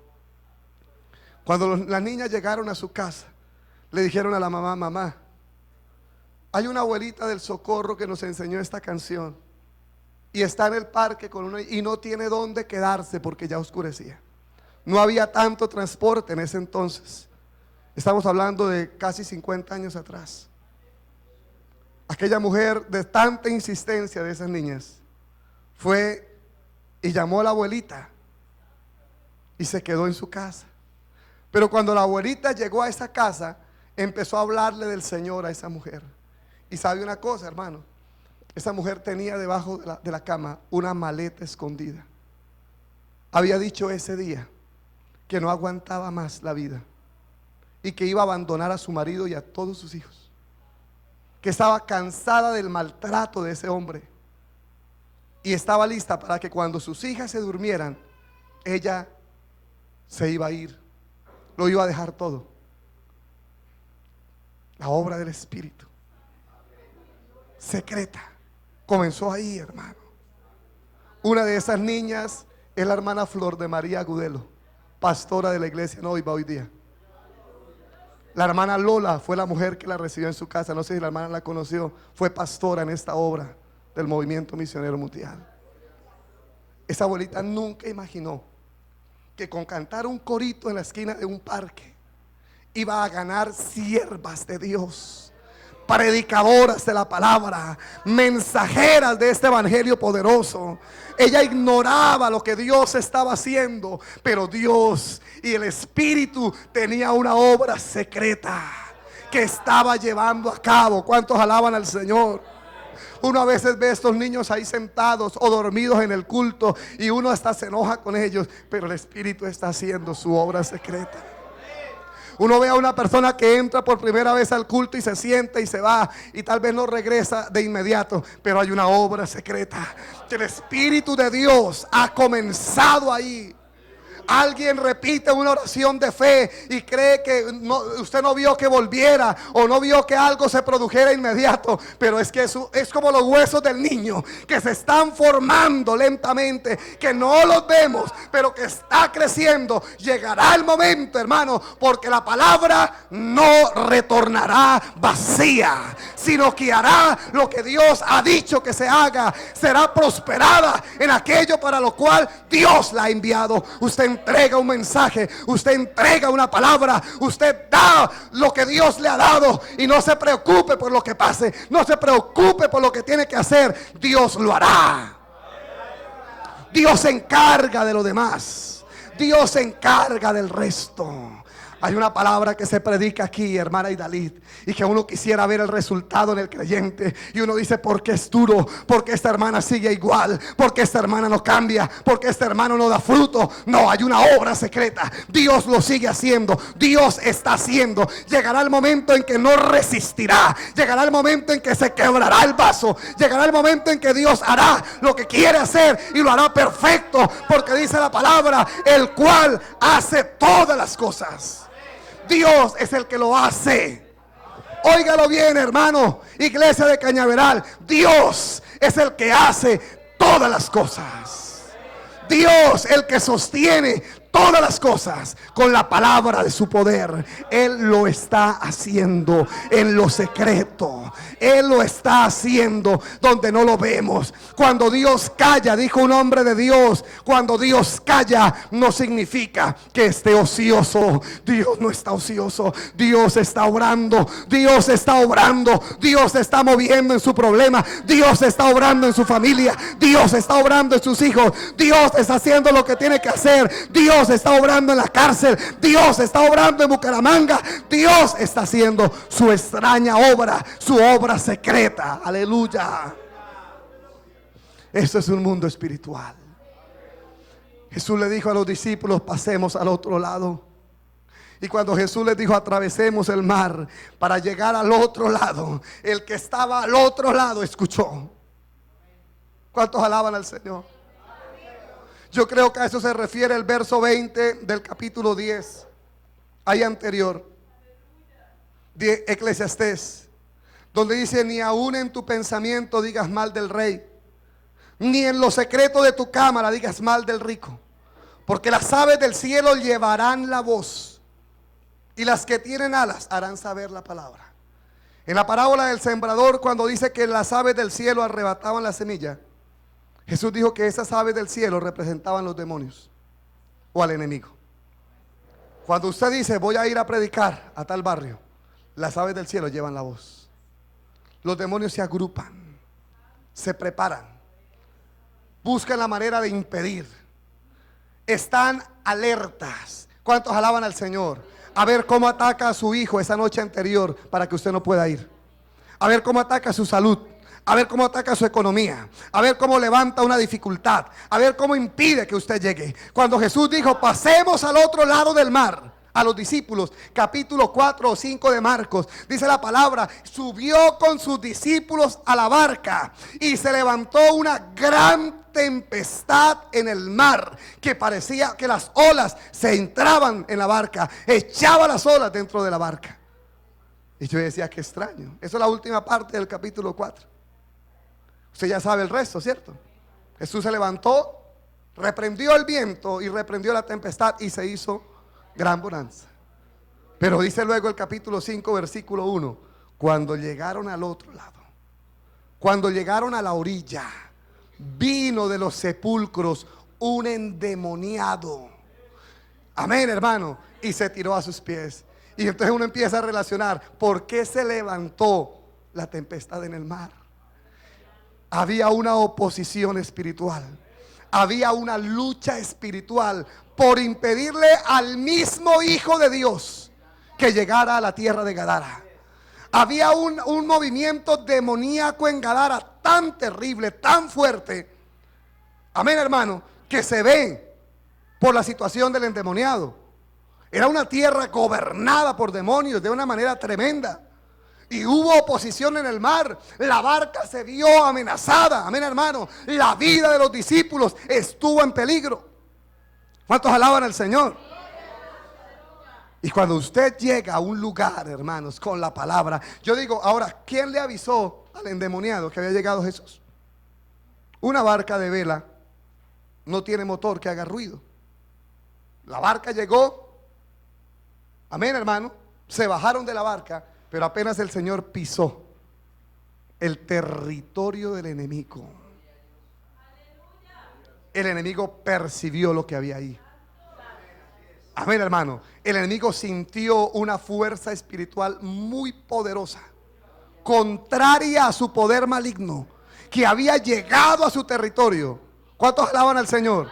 Cuando las niñas llegaron a su casa, le dijeron a la mamá: mamá, hay una abuelita del Socorro que nos enseñó esta canción y está en el parque y no tiene dónde quedarse porque ya oscurecía. No había tanto transporte en ese entonces. Estamos hablando de casi 50 años atrás. Aquella mujer, de tanta insistencia de esas niñas, fue y llamó a la abuelita y se quedó en su casa. Pero cuando la abuelita llegó a esa casa, empezó a hablarle del Señor a esa mujer. Y sabe una cosa, hermano, esa mujer tenía debajo de la cama una maleta escondida. Había dicho ese día que no aguantaba más la vida y que iba a abandonar a su marido y a todos sus hijos, que estaba cansada del maltrato de ese hombre y estaba lista para que cuando sus hijas se durmieran, ella se iba a ir, lo iba a dejar todo. La obra del Espíritu secreta comenzó ahí, hermano. Una de esas niñas es la hermana Flor de María Agudelo, pastora de la iglesia Noiva hoy día. La hermana Lola fue la mujer que la recibió en su casa. No sé si la hermana la conoció. Fue pastora en esta obra del movimiento misionero mundial. Esa abuelita nunca imaginó que con cantar un corito en la esquina de un parque iba a ganar siervas de Dios, predicadoras de la palabra, mensajeras de este evangelio poderoso. Ella ignoraba lo que Dios estaba haciendo, pero Dios y el Espíritu tenía una obra secreta que estaba llevando a cabo. ¿Cuántos alaban al Señor? Uno a veces ve a estos niños ahí sentados o dormidos en el culto y uno hasta se enoja con ellos, pero el Espíritu está haciendo su obra secreta. Uno ve a una persona que entra por primera vez al culto y se sienta y se va y tal vez no regresa de inmediato, pero hay una obra secreta que el Espíritu de Dios ha comenzado ahí. Alguien repite una oración de fe y cree que usted no vio que volviera o no vio que algo se produjera inmediato, pero es que eso es como los huesos del niño que se están formando lentamente, que no los vemos, pero que está creciendo. Llegará el momento, hermano, porque la palabra no retornará vacía, sino que hará lo que Dios ha dicho que se haga. Será prosperada en aquello para lo cual Dios la ha enviado. Usted entrega un mensaje, usted entrega una palabra, usted da lo que Dios le ha dado y no se preocupe por lo que pase, no se preocupe por lo que tiene que hacer. Dios lo hará. Dios se encarga de lo demás, Dios se encarga del resto. Hay una palabra que se predica aquí, hermana Idalí, y que uno quisiera ver el resultado en el creyente. Y uno dice: ¿por qué es duro? ¿Por qué esta hermana sigue igual? ¿Por qué esta hermana no cambia? ¿Por qué este hermano no da fruto? No, hay una obra secreta. Dios lo sigue haciendo. Dios está haciendo. Llegará el momento en que no resistirá. Llegará el momento en que se quebrará el vaso. Llegará el momento en que Dios hará lo que quiere hacer y lo hará perfecto. Porque dice la palabra: el cual hace todas las cosas. Dios es el que lo hace. Óigalo bien, hermano, iglesia de Cañaveral. Dios es el que hace todas las cosas. Dios el que sostiene todas las cosas con la palabra de su poder. Él lo está haciendo en lo secreto. Él lo está haciendo donde no lo vemos. Cuando Dios calla, dijo un hombre de Dios, cuando Dios calla no significa que esté ocioso. Dios no está ocioso. Dios está obrando. Dios está obrando. Dios se está moviendo en su problema. Dios está obrando en su familia. Dios está obrando en sus hijos. Dios está haciendo lo que tiene que hacer. Dios está obrando en la cárcel. Dios está obrando en Bucaramanga. Dios está haciendo su extraña obra, su obra secreta. Aleluya. Eso es un mundo espiritual. Jesús le dijo a los discípulos: pasemos al otro lado. Y cuando Jesús les dijo: atravesemos el mar para llegar al otro lado, el que estaba al otro lado escuchó. ¿Cuántos alaban al Señor? Yo creo que a eso se refiere el verso 20 del capítulo 10, ahí anterior, de Eclesiastés, donde dice: ni aún en tu pensamiento digas mal del rey, ni en lo secreto de tu cámara digas mal del rico, porque las aves del cielo llevarán la voz, y las que tienen alas harán saber la palabra. En la parábola del sembrador, cuando dice que las aves del cielo arrebataban la semilla, Jesús dijo que esas aves del cielo representaban los demonios o al enemigo. Cuando usted dice: voy a ir a predicar a tal barrio, las aves del cielo llevan la voz. Los demonios se agrupan, se preparan, buscan la manera de impedir, están alertas. ¿Cuántos alaban al Señor? A ver cómo ataca a su hijo esa noche anterior para que usted no pueda ir. A ver cómo ataca su salud. A ver cómo ataca su economía. A ver cómo levanta una dificultad. A ver cómo impide que usted llegue. Cuando Jesús dijo: pasemos al otro lado del mar, a los discípulos, capítulo 4 o 5 de Marcos, dice la palabra: subió con sus discípulos a la barca y se levantó una gran tempestad en el mar, que parecía que las olas se entraban en la barca, echaba las olas dentro de la barca. Y yo decía: qué extraño. Eso es la última parte del capítulo 4. Usted ya sabe el resto, ¿cierto? Jesús se levantó, reprendió el viento y reprendió la tempestad y se hizo gran bonanza. Pero dice luego el capítulo 5 versículo 1: cuando llegaron al otro lado, cuando llegaron a la orilla, vino de los sepulcros un endemoniado. Amén, hermano. Y se tiró a sus pies. Y entonces uno empieza a relacionar: ¿por qué se levantó la tempestad en el mar? Había una oposición espiritual. Había una lucha espiritual por impedirle al mismo Hijo de Dios que llegara a la tierra de Gadara. Había un movimiento demoníaco en Gadara tan terrible, tan fuerte. Amén, hermano, que se ve por la situación del endemoniado. Era una tierra gobernada por demonios de una manera tremenda. Y hubo oposición en el mar. La barca se vio amenazada. Amén, hermano. La vida de los discípulos estuvo en peligro. ¿Cuántos alaban al Señor? Y cuando usted llega a un lugar, hermanos, con la palabra, yo digo, ahora, ¿quién le avisó al endemoniado que había llegado Jesús? Una barca de vela no tiene motor que haga ruido. La barca llegó. Amén, hermano. Se bajaron de la barca. Pero apenas el Señor pisó el territorio del enemigo, el enemigo percibió lo que había ahí. Amén, hermano. El enemigo sintió una fuerza espiritual muy poderosa, contraria a su poder maligno, que había llegado a su territorio. ¿Cuántos alaban al Señor?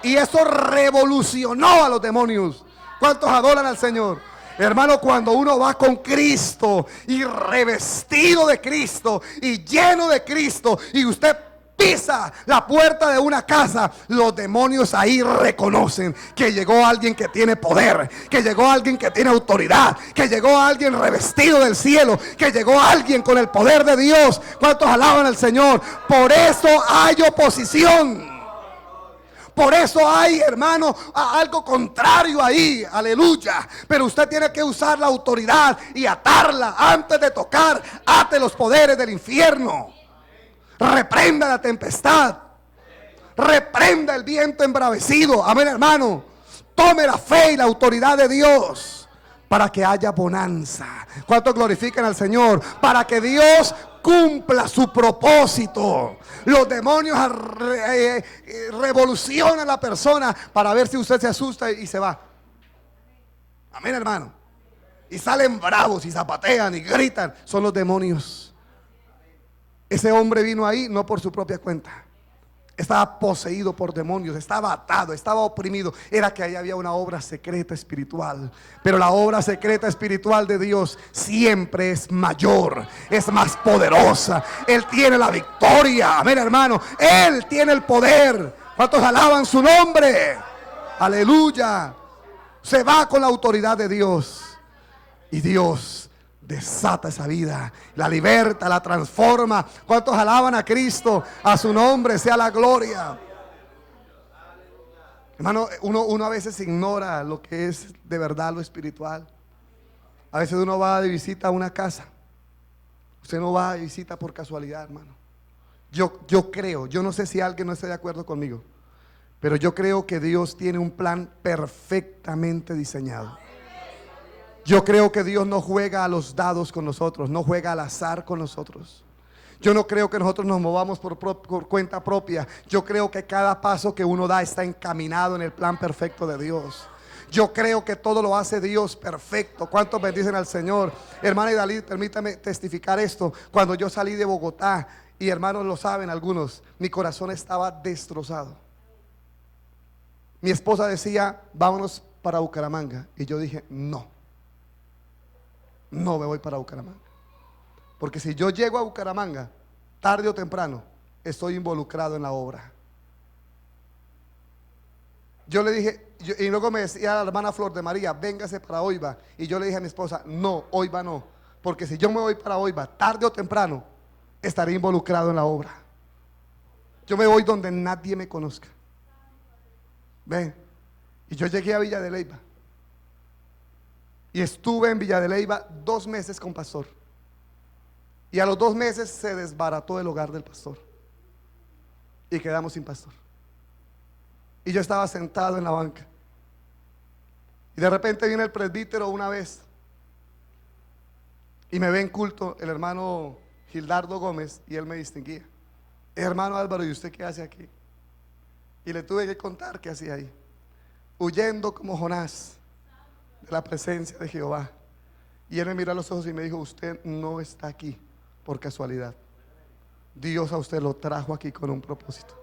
Y eso revolucionó a los demonios. ¿Cuántos adoran al Señor? Hermano, cuando uno va con Cristo y revestido de Cristo y lleno de Cristo, y usted pisa la puerta de una casa, los demonios ahí reconocen que llegó alguien que tiene poder, que llegó alguien que tiene autoridad, que llegó alguien revestido del cielo, que llegó alguien con el poder de Dios. ¿Cuántos alaban al Señor? Por eso hay oposición. Por eso hay, hermano, algo contrario ahí, aleluya. Pero usted tiene que usar la autoridad y atarla antes de tocar. Ate los poderes del infierno. Reprenda la tempestad. Reprenda el viento embravecido. Amén, hermano. tome la fe y la autoridad de Dios para que haya bonanza. ¿Cuántos glorifican al Señor? Para que Dios cumpla su propósito. Los demonios revolucionan a la persona para ver si usted se asusta y se va. Amén, hermano. Y salen bravos y zapatean y gritan. Son los demonios. Ese hombre vino ahí no por su propia cuenta. Estaba poseído por demonios, estaba atado, estaba oprimido. Era que ahí había una obra secreta espiritual. Pero la obra secreta espiritual de Dios siempre es mayor, es más poderosa. Él tiene la victoria. Amén, hermano. Él tiene el poder. ¿Cuántos alaban su nombre? Aleluya. Se va con la autoridad de Dios. Y Dios desata esa vida, la liberta, la transforma. ¿Cuántos alaban a Cristo? A su nombre sea la gloria. Hermano, uno a veces ignora lo que es de verdad lo espiritual. A veces uno va de visita a una casa. Usted no va de visita por casualidad, hermano. Yo creo, yo no sé si alguien no está de acuerdo conmigo, pero yo creo que Dios tiene un plan perfectamente diseñado. Yo creo que Dios no juega a los dados con nosotros, no juega al azar con nosotros. Yo no creo que nosotros nos movamos por cuenta propia. Yo creo que cada paso que uno da está encaminado en el plan perfecto de Dios. Yo creo que todo lo hace Dios perfecto. ¿Cuántos bendicen al Señor? Hermana Idalí, permítame testificar esto. Cuando yo salí de Bogotá, y hermanos lo saben algunos, mi corazón estaba destrozado. Mi esposa decía, vámonos para Bucaramanga. Y yo dije, no me voy para Bucaramanga. Porque si yo llego a Bucaramanga, tarde o temprano, estoy involucrado en la obra. Yo le dije, y luego me decía la hermana Flor de María, véngase para Oiba. Y yo le dije a mi esposa, no, Oiba no. Porque si yo me voy para Oiba, tarde o temprano, estaré involucrado en la obra. Yo me voy donde nadie me conozca. Ven. Y yo llegué a Villa de Leyva. Y estuve en Villa de Leyva 2 meses con pastor. Y a los 2 meses se desbarató el hogar del pastor. Y quedamos sin pastor. Y yo estaba sentado en la banca. Y de repente viene el presbítero una vez. Y me ve en culto el hermano Gildardo Gómez. Y él me distinguía. Hermano Álvaro, ¿y usted qué hace aquí? Y le tuve que contar qué hacía ahí. Huyendo como Jonás de la presencia de Jehová. Y él me miró a los ojos y me dijo, usted no está aquí por casualidad. Dios a usted lo trajo aquí con un propósito.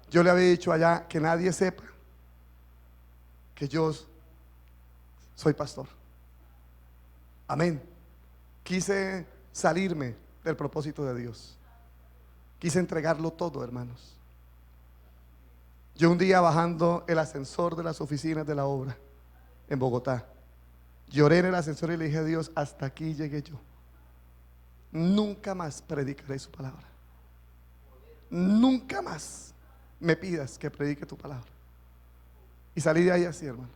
Yo le había dicho allá que nadie sepa que yo soy pastor. Amén. Quise salirme del propósito de Dios. Quise entregarlo todo, hermanos. Yo un día bajando el ascensor de las oficinas de la obra en Bogotá, lloré en el ascensor y le dije a Dios, hasta aquí llegué yo. Nunca más predicaré su palabra. Nunca más me pidas que predique tu palabra. Y salí de ahí así, hermano.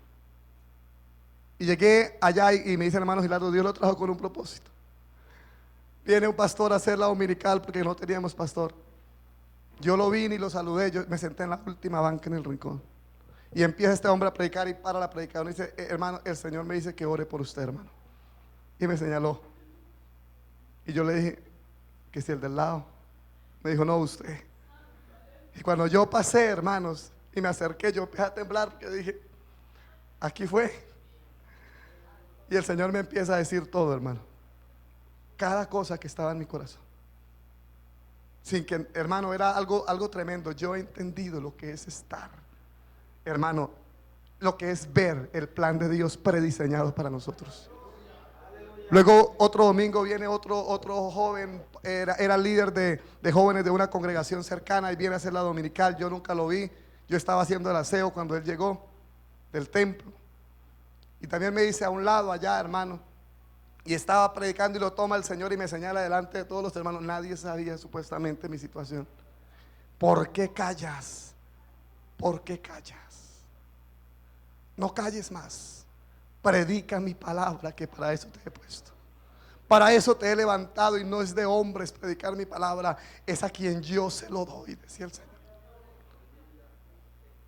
Y llegué allá y me dice el hermano Gilardo, Dios lo trajo con un propósito. Viene un pastor a hacer la dominical porque no teníamos pastor. Yo lo vine y lo saludé, yo me senté en la última banca en el rincón. Y empieza este hombre a predicar y para la predicadora y dice, hermano, el Señor me dice que ore por usted, hermano. Y me señaló. Y yo le dije, que si el del lado. Me dijo, no, usted. Y cuando yo pasé, hermanos, y me acerqué, yo empecé a temblar porque dije, aquí fue. Y el Señor me empieza a decir todo, hermano. Cada cosa que estaba en mi corazón. Sin que, hermano, era algo tremendo. Yo he entendido lo que es estar, hermano, lo que es ver el plan de Dios prediseñado para nosotros. Luego otro domingo viene otro joven, era líder de jóvenes de una congregación cercana y viene a hacer la dominical. Yo nunca lo vi. Yo estaba haciendo el aseo cuando él llegó del templo. Y también me dice a un lado allá, hermano, y estaba predicando y lo toma el Señor y me señala delante de todos los hermanos. Nadie sabía supuestamente mi situación. ¿Por qué callas? ¿Por qué callas? No calles más. Predica mi palabra, que para eso te he puesto. Para eso te he levantado, y no es de hombres predicar mi palabra, es a quien yo se lo doy, decía el Señor.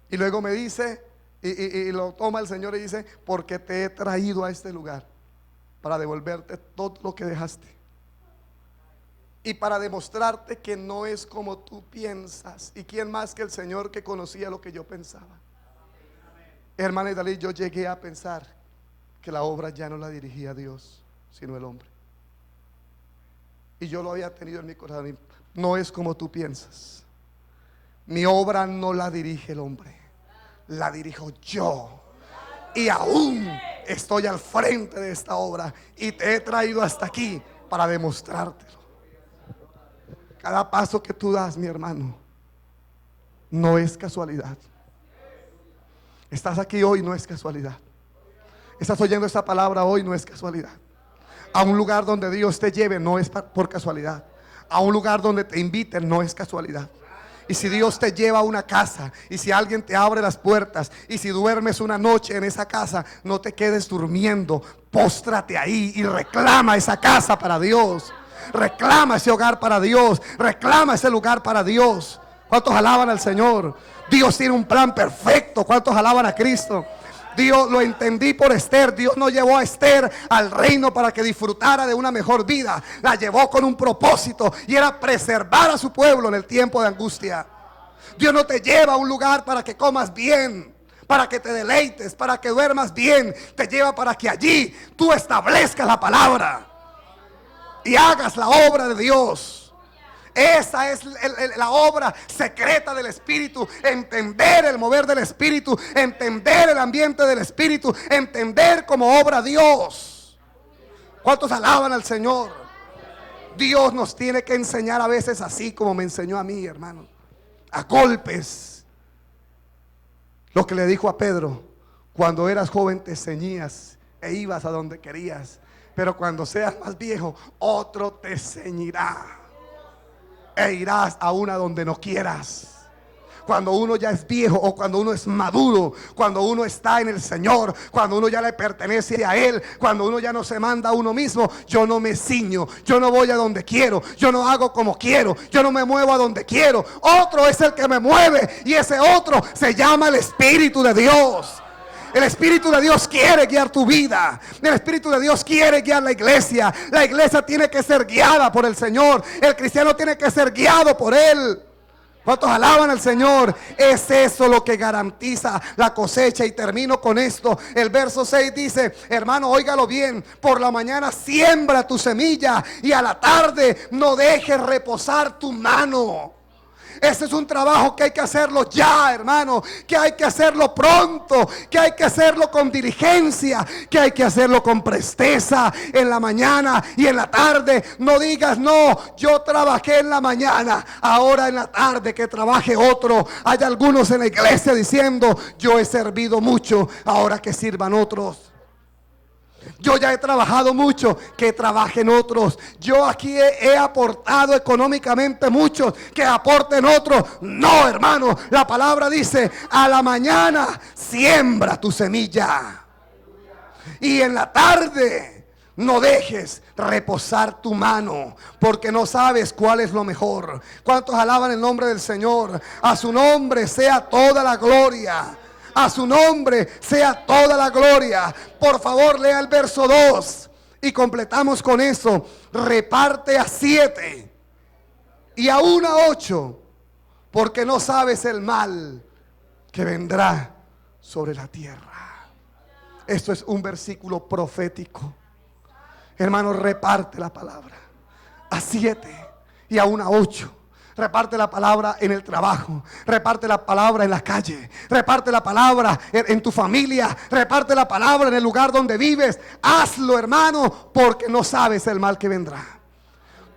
Y luego me dice, Y lo toma el Señor y dice: porque te he traído a este lugar para devolverte todo lo que dejaste y para demostrarte que no es como tú piensas. ¿Y quién más que el Señor, que conocía lo que yo pensaba? Hermana Idalí, yo llegué a pensar que la obra ya no la dirigía Dios, sino el hombre. Y yo lo había tenido en mi corazón. No es como tú piensas. Mi obra no la dirige el hombre, la dirijo yo. Y aún estoy al frente de esta obra y te he traído hasta aquí para demostrártelo. Cada paso que tú das, mi hermano, no es casualidad. Estás aquí hoy, no es casualidad. Estás oyendo esta palabra hoy, no es casualidad. A un lugar donde Dios te lleve no es por casualidad. A un lugar donde te inviten no es casualidad. Y si Dios te lleva a una casa, y si alguien te abre las puertas, y si duermes una noche en esa casa, no te quedes durmiendo. Póstrate ahí y reclama esa casa para Dios. Reclama ese hogar para Dios. Reclama ese lugar para Dios. ¿Cuántos alaban al Señor? Dios tiene un plan perfecto. ¿Cuántos alaban a Cristo? Dios, lo entendí por Esther. Dios no llevó a Esther al reino para que disfrutara de una mejor vida. La llevó con un propósito, y era preservar a su pueblo en el tiempo de angustia. Dios no te lleva a un lugar para que comas bien, para que te deleites, para que duermas bien. Te lleva para que allí tú establezcas la palabra y hagas la obra de Dios. Esa es la obra secreta del Espíritu. Entender el mover del Espíritu, entender el ambiente del Espíritu, entender cómo obra Dios. ¿Cuántos alaban al Señor? Dios nos tiene que enseñar a veces así como me enseñó a mí, hermano, a golpes. Lo que le dijo a Pedro: cuando eras joven te ceñías e ibas a donde querías, pero cuando seas más viejo, otro te ceñirá e irás aún a donde no quieras. Cuando uno ya es viejo, o cuando uno es maduro, cuando uno está en el Señor, cuando uno ya le pertenece a Él, cuando uno ya no se manda a uno mismo, yo no me ciño, yo no voy a donde quiero, yo no hago como quiero, yo no me muevo a donde quiero. Otro es el que me mueve, y ese otro se llama el Espíritu de Dios. El Espíritu de Dios quiere guiar tu vida. El Espíritu de Dios quiere guiar la iglesia. La iglesia tiene que ser guiada por el Señor. El cristiano tiene que ser guiado por Él. ¿Cuántos alaban al Señor? Es eso lo que garantiza la cosecha. Y termino con esto. El verso 6 dice: hermano, óigalo bien. Por la mañana siembra tu semilla, y a la tarde no dejes reposar tu mano. Ese es un trabajo que hay que hacerlo ya, hermano, que hay que hacerlo pronto, que hay que hacerlo con diligencia, que hay que hacerlo con presteza en la mañana y en la tarde. No digas: no, yo trabajé en la mañana, ahora en la tarde que trabaje otro. Hay algunos en la iglesia diciendo: yo he servido mucho, ahora que sirvan otros. Yo ya he trabajado mucho, que trabajen otros. Yo aquí he aportado económicamente mucho, que aporten otros. No, hermano, la palabra dice: a la mañana siembra tu semilla, y en la tarde no dejes reposar tu mano, porque no sabes cuál es lo mejor. ¿Cuántos alaban el nombre del Señor? A su nombre sea toda la gloria. A su nombre sea toda la gloria. Por favor, lea el verso 2 y completamos con eso. Reparte a 7 y aún a 8, porque no sabes el mal que vendrá sobre la tierra. Esto es un versículo profético. Hermano, reparte la palabra a 7 y aún a 8. Reparte la palabra en el trabajo, reparte la palabra en la calle, reparte la palabra en tu familia, reparte la palabra en el lugar donde vives. Hazlo, hermano, porque no sabes el mal que vendrá.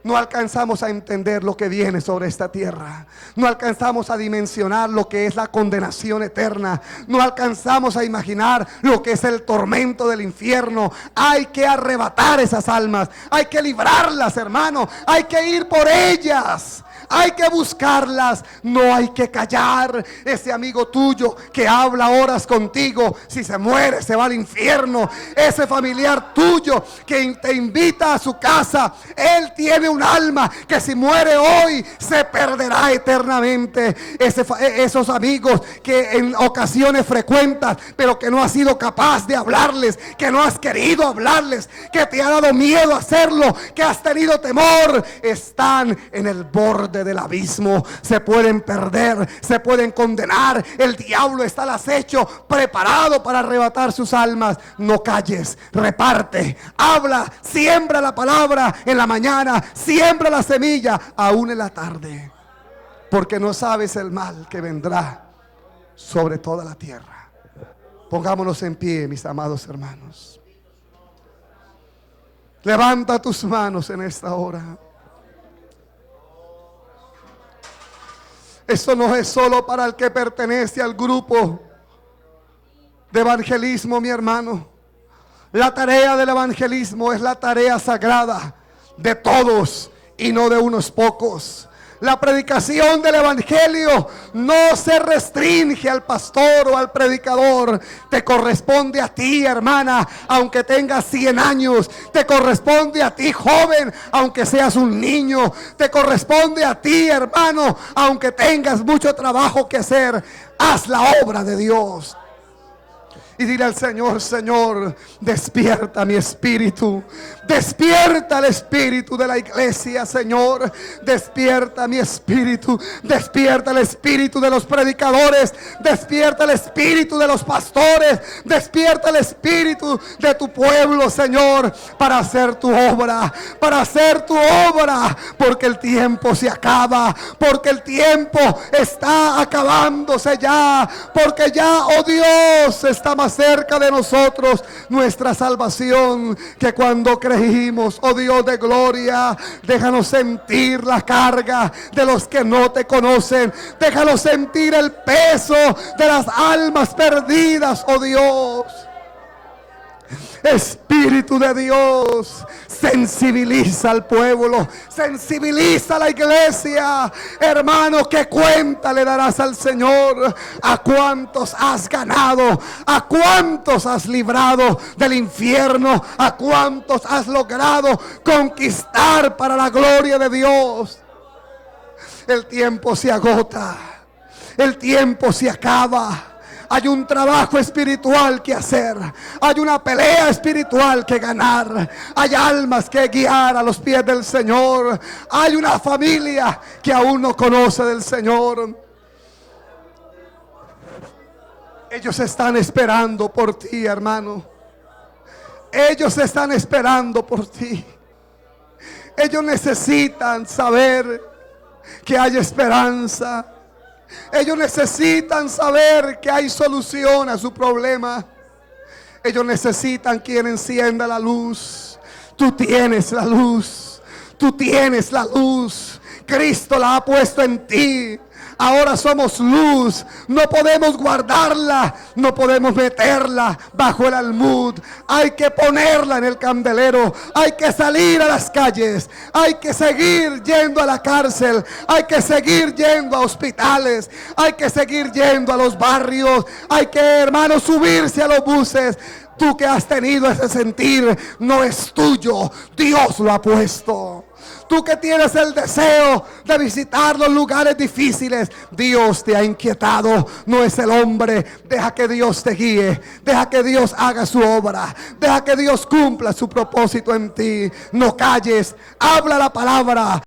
No alcanzamos a entender lo que viene sobre esta tierra. No alcanzamos a dimensionar lo que es la condenación eterna. No alcanzamos a imaginar lo que es el tormento del infierno. Hay que arrebatar esas almas. Hay que librarlas, hermano. Hay que ir por ellas. hay que buscarlas, no hay que callar. Ese amigo tuyo que habla horas contigo, si se muere se va al infierno. Ese familiar tuyo que te invita a su casa, él tiene un alma que si muere hoy se perderá eternamente. Esos amigos que en ocasiones frecuentas, pero que no has sido capaz de hablarles, que no has querido hablarles, que te ha dado miedo hacerlo, que has tenido temor, están en el borde del abismo. Se pueden perder, se pueden condenar. El diablo está al acecho, preparado para arrebatar sus almas. No calles, reparte, habla, siembra la palabra en la mañana, siembra la semilla aún en la tarde, porque no sabes el mal que vendrá sobre toda la tierra. Pongámonos en pie, mis amados hermanos. Levanta tus manos en esta hora. Eso no es solo para el que pertenece al grupo de evangelismo, mi hermano. La tarea del evangelismo es la tarea sagrada de todos y no de unos pocos. La predicación del evangelio no se restringe al pastor o al predicador. Te corresponde a ti, hermana, aunque tengas 100 años. Te corresponde a ti, joven, aunque seas un niño. Te corresponde a ti, hermano, aunque tengas mucho trabajo que hacer. Haz la obra de Dios. Y dile al Señor: Señor, despierta mi espíritu. Despierta el espíritu de la iglesia, Señor. Despierta mi espíritu. Despierta el espíritu de los predicadores. Despierta el espíritu de los pastores. Despierta el espíritu de tu pueblo, Señor, para hacer tu obra. Para hacer tu obra. Porque el tiempo se acaba. Porque el tiempo está acabándose ya. Porque ya, oh Dios, está más cerca de nosotros nuestra salvación que cuando creímos. Oh Dios de gloria, déjanos sentir la carga de los que no te conocen. Déjanos sentir el peso de las almas perdidas, oh Dios. Espíritu de Dios, sensibiliza al pueblo, sensibiliza a la iglesia. Hermano, ¿qué cuenta le darás al Señor? ¿A cuántos has ganado? ¿A cuántos has librado del infierno? ¿A cuántos has logrado conquistar para la gloria de Dios? El tiempo se agota, el tiempo se acaba. Hay un trabajo espiritual que hacer. Hay una pelea espiritual que ganar. Hay almas que guiar a los pies del Señor. Hay una familia que aún no conoce del Señor. Ellos están esperando por ti, hermano. Ellos están esperando por ti. Ellos necesitan saber que hay esperanza. Ellos necesitan saber que hay solución a su problema. Ellos necesitan quien encienda la luz. Tú tienes la luz. Tú tienes la luz. Cristo la ha puesto en ti. Ahora somos luz. No podemos guardarla. No podemos meterla bajo el almud. Hay que ponerla en el candelero. Hay que salir a las calles. Hay que seguir yendo a la cárcel. Hay que seguir yendo a hospitales. Hay que seguir yendo a los barrios. Hay que, hermanos, subirse a los buses. Tú que has tenido ese sentir, no es tuyo. Dios lo ha puesto. Tú que tienes el deseo de visitar los lugares difíciles, Dios te ha inquietado, no es el hombre. Deja que Dios te guíe, deja que Dios haga su obra, deja que Dios cumpla su propósito en ti. No calles, habla la palabra.